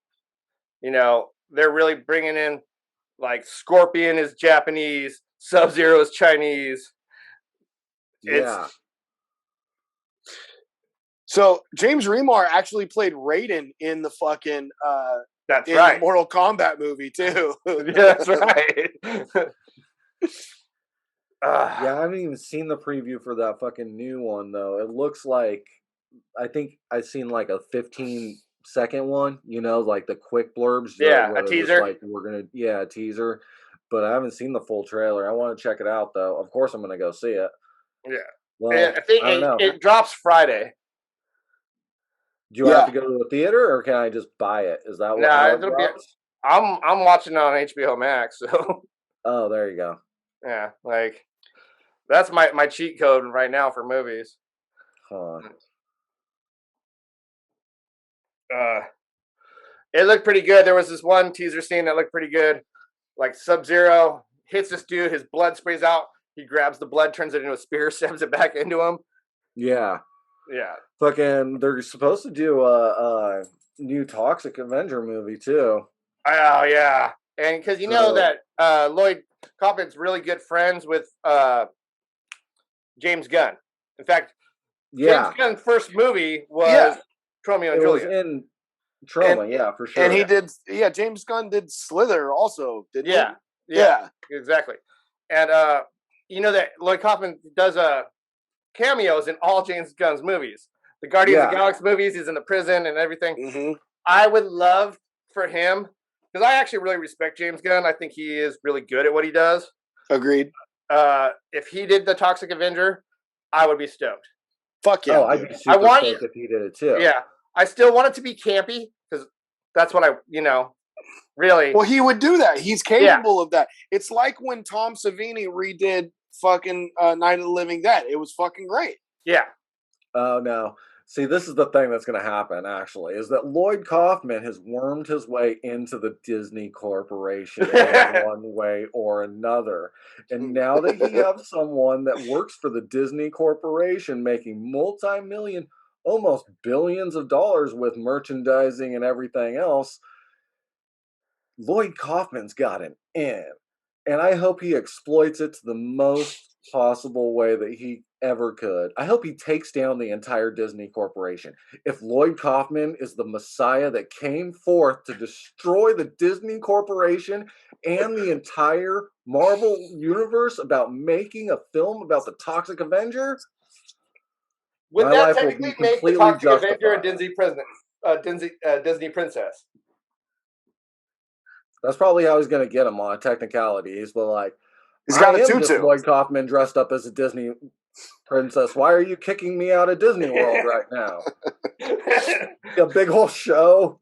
You know, they're really bringing in, like, Scorpion is Japanese, Sub-Zero is Chinese. Yeah. So James Remar actually played Raiden in the fucking that's right. The Mortal Kombat movie too. That's right. Yeah, I haven't even seen the preview for that fucking new one though. It looks like, I think I've seen like a 15-second one. You know, like the quick blurbs. Yeah, a teaser. Like a teaser. But I haven't seen the full trailer. I want to check it out though. Of course, I'm gonna go see it. Yeah. Well, I think it drops Friday. Do you have to go to the theater, or can I just buy it? Is that what? I'm watching it on HBO Max. So. Oh, there you go. Yeah, like that's my cheat code right now for movies. Huh. It looked pretty good. There was this one teaser scene that looked pretty good. Like Sub-Zero hits this dude, his blood sprays out. He grabs the blood, turns it into a spear, stabs it back into him. Yeah. Yeah. Fucking, they're supposed to do a new Toxic Avenger movie too. Oh yeah, and because you know that Lloyd Kaufman's really good friends with James Gunn. In fact, James Gunn's first movie was Romeo and Juliet. It was in Troma, for sure. And he did, James Gunn did Slither also, didn't he? Yeah, exactly. And you know that Lloyd Kaufman does cameos in all James Gunn's movies. The Guardians of the Galaxy movies, he's in the prison and everything. Mm-hmm. I would love for him, because I actually really respect James Gunn. I think he is really good at what he does. Agreed. If he did the Toxic Avenger, I would be stoked. Fuck yeah. I'd be super stoked if he did it too. Yeah. I still want it to be campy, because that's what really. Well, he would do that. He's capable of that. It's like when Tom Savini redid fucking Night of the Living Dead. It was fucking great. Yeah. Oh, no. See, this is the thing that's going to happen, actually, is that Lloyd Kaufman has wormed his way into the Disney Corporation in one way or another. And now that you have someone that works for the Disney Corporation making multi-million, almost billions of dollars with merchandising and everything else, Lloyd Kaufman's got an in. And I hope he exploits it to the most possible way that he ever could. I hope he takes down the entire Disney Corporation. If Lloyd Kaufman is the Messiah that came forth to destroy the Disney Corporation and the entire Marvel universe about making a film about the Toxic Avenger, would my that life will be technically make the completely Toxic Avenger a justified. Disney princess? That's probably how he's going to get him on technicalities, but like, He's got I a am just tutu. Lloyd Kaufman dressed up as a Disney princess. Why are you kicking me out of Disney World right now? A big whole show.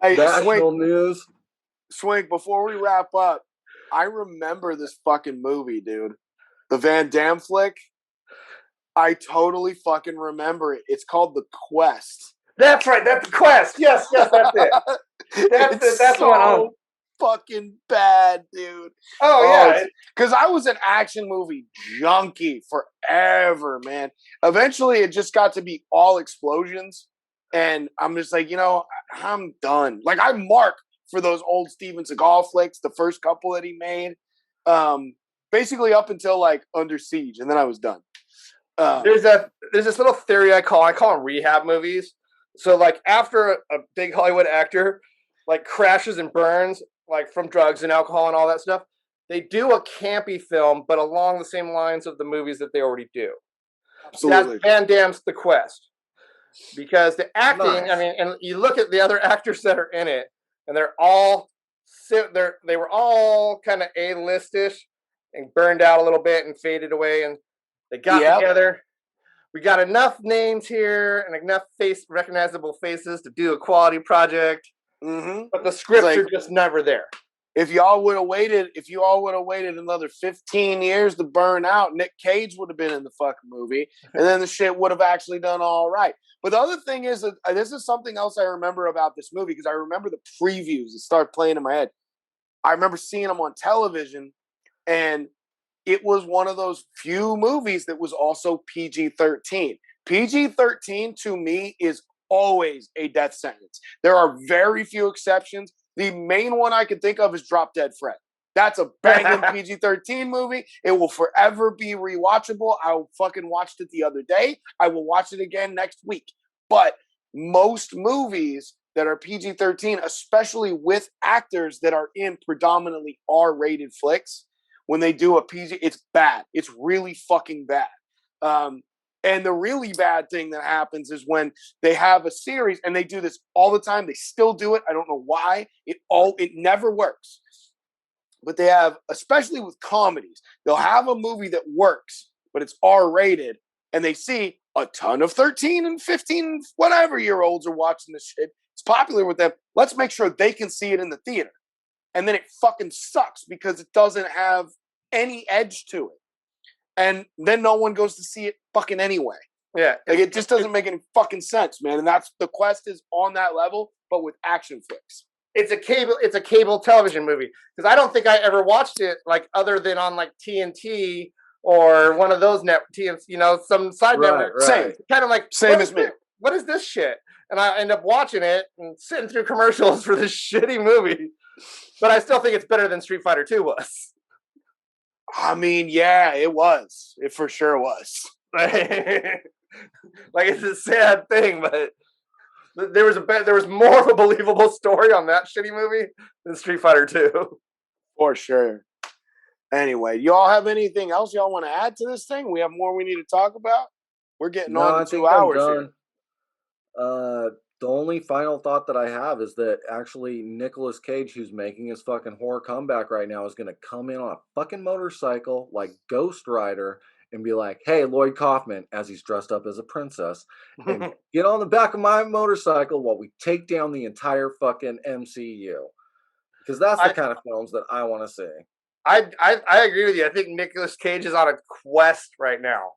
Hey, National news. Swink, before we wrap up, I remember this fucking movie, dude. The Van Damme flick. I totally fucking remember it. It's called The Quest. That's right. That's the Quest. Yes, that's it. That's so one. Fucking bad, dude. Oh yeah, because I was an action movie junkie forever, man. Eventually, it just got to be all explosions, and I'm just like, I'm done. Like I mark for those old Steven Seagal flicks, the first couple that he made, basically up until like Under Siege, and then I was done. There's this little theory I call them rehab movies. So like after a big Hollywood actor like crashes and burns like from drugs and alcohol and all that stuff, they do a campy film, but along the same lines of the movies that they already do. Absolutely. That's Van Damme's The Quest. Because the acting, Nice. I mean, and you look at the other actors that are in it, and they were all kind of A-listish and burned out a little bit and faded away, and they got together. We got enough names here and enough recognizable faces to do a quality project, but the scripts are just never there. If y'all would have waited another 15 years to burn out, Nick Cage would have been in the fucking movie, and then the shit would have actually done all right. But the other thing is that this is something else I remember about this movie, because I remember the previews that start playing in my head. I remember seeing them on television, and it was one of those few movies that was also PG-13. PG-13 to me is always a death sentence. There are very few exceptions. The main one I can think of is Drop Dead Fred. That's a banging PG-13 movie. It will forever be rewatchable. I fucking watched it the other day. I will watch it again next week. But most movies that are PG-13, especially with actors that are in predominantly R-rated flicks, when they do a PG, it's bad. It's really fucking bad. And the really bad thing that happens is when they have a series, and they do this all the time. They still do it. I don't know why. It never works. But they have, especially with comedies, they'll have a movie that works, but it's R-rated, and they see a ton of 13 and 15, whatever year olds are watching this shit. It's popular with them. Let's make sure they can see it in the theater. And then it fucking sucks because it doesn't have any edge to it. And then no one goes to see it fucking anyway. Yeah. Like it just doesn't make any fucking sense, man. And that's The Quest is on that level, but with action flicks. It's a cable television movie. Because I don't think I ever watched it like other than on like TNT or one of those some side network. Right. Same. Kind of like Same as me. What is this shit? And I end up watching it and sitting through commercials for this shitty movie. But I still think it's better than Street Fighter 2 was. I mean, yeah, it was. It for sure was. Like it's a sad thing, but there was more of a believable story on that shitty movie than Street Fighter 2. For sure. Anyway, y'all have anything else y'all want to add to this thing? We have more we need to talk about? We're getting on to 2 hours here. The only final thought that I have is that actually Nicolas Cage, who's making his fucking horror comeback right now, is going to come in on a fucking motorcycle like Ghost Rider and be like, hey, Lloyd Kaufman, as he's dressed up as a princess, and get on the back of my motorcycle while we take down the entire fucking MCU. Because that's the kind of films that I want to see. I agree with you. I think Nicolas Cage is on a quest right now.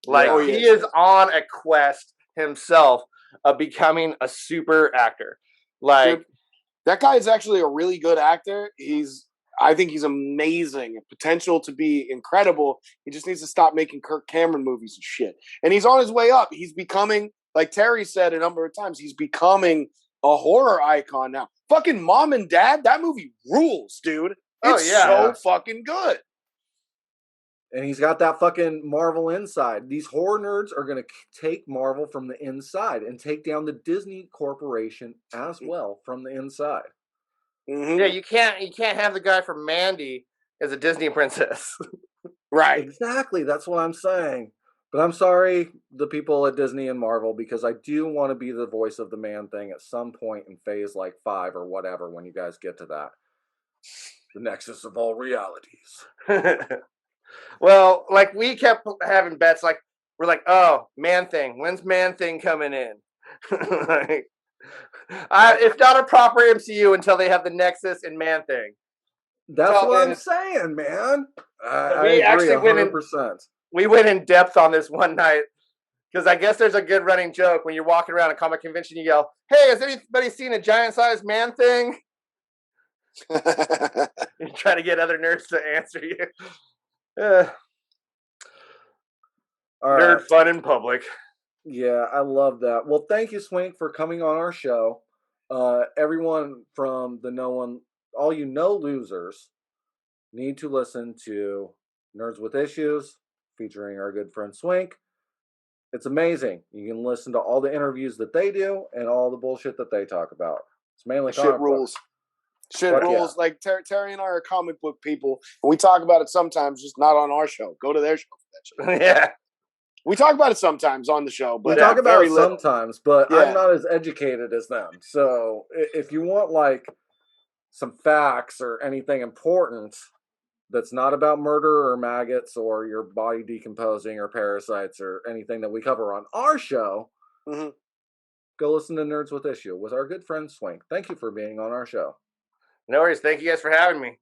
Like, he is on a quest himself of becoming a super actor. Like, dude, that guy is actually a really good actor. I think he's amazing. Potential to be incredible. He just needs to stop making Kirk Cameron movies and shit. And he's on his way up. He's becoming, like Terry said a number of times, he's becoming a horror icon now. Fucking Mom and Dad, that movie rules, dude. It's so fucking good. And he's got that fucking Marvel inside. These horror nerds are going to take Marvel from the inside and take down the Disney Corporation as well from the inside. Yeah, you can't have the guy from Mandy as a Disney princess. Right. Exactly. That's what I'm saying. But I'm sorry, the people at Disney and Marvel, because I do want to be the voice of the man thing at some point in phase like 5 or whatever when you guys get to that. The nexus of all realities. Well, like we kept having bets, like we're like, oh, Man Thing, when's Man Thing coming in? Like, if not a proper MCU until they have the Nexus and Man Thing. That's what I'm saying, man. I We agree actually 100%. We went in depth on this one night because I guess there's a good running joke when you're walking around a comic convention, you yell, "Hey, has anybody seen a giant-sized Man Thing?" You try to get other nerds to answer you. Nerd fun in public. Yeah, I love that. Well, thank you, Swink, for coming on our show. Everyone from the all you losers need to listen to Nerds with Issues featuring our good friend Swink. It's amazing. You can listen to all the interviews that they do and all the bullshit that they talk about. It's mainly shit rules. Shit rules. Yeah. Like Terry and I are comic book people. And we talk about it sometimes, just not on our show. Go to their show for that shit. Yeah. We talk about it sometimes on the show, but we talk about it sometimes, but I'm not as educated as them. So if you want like some facts or anything important that's not about murder or maggots or your body decomposing or parasites or anything that we cover on our show, go listen to Nerds with Issue with our good friend Swink. Thank you for being on our show. No worries. Thank you guys for having me.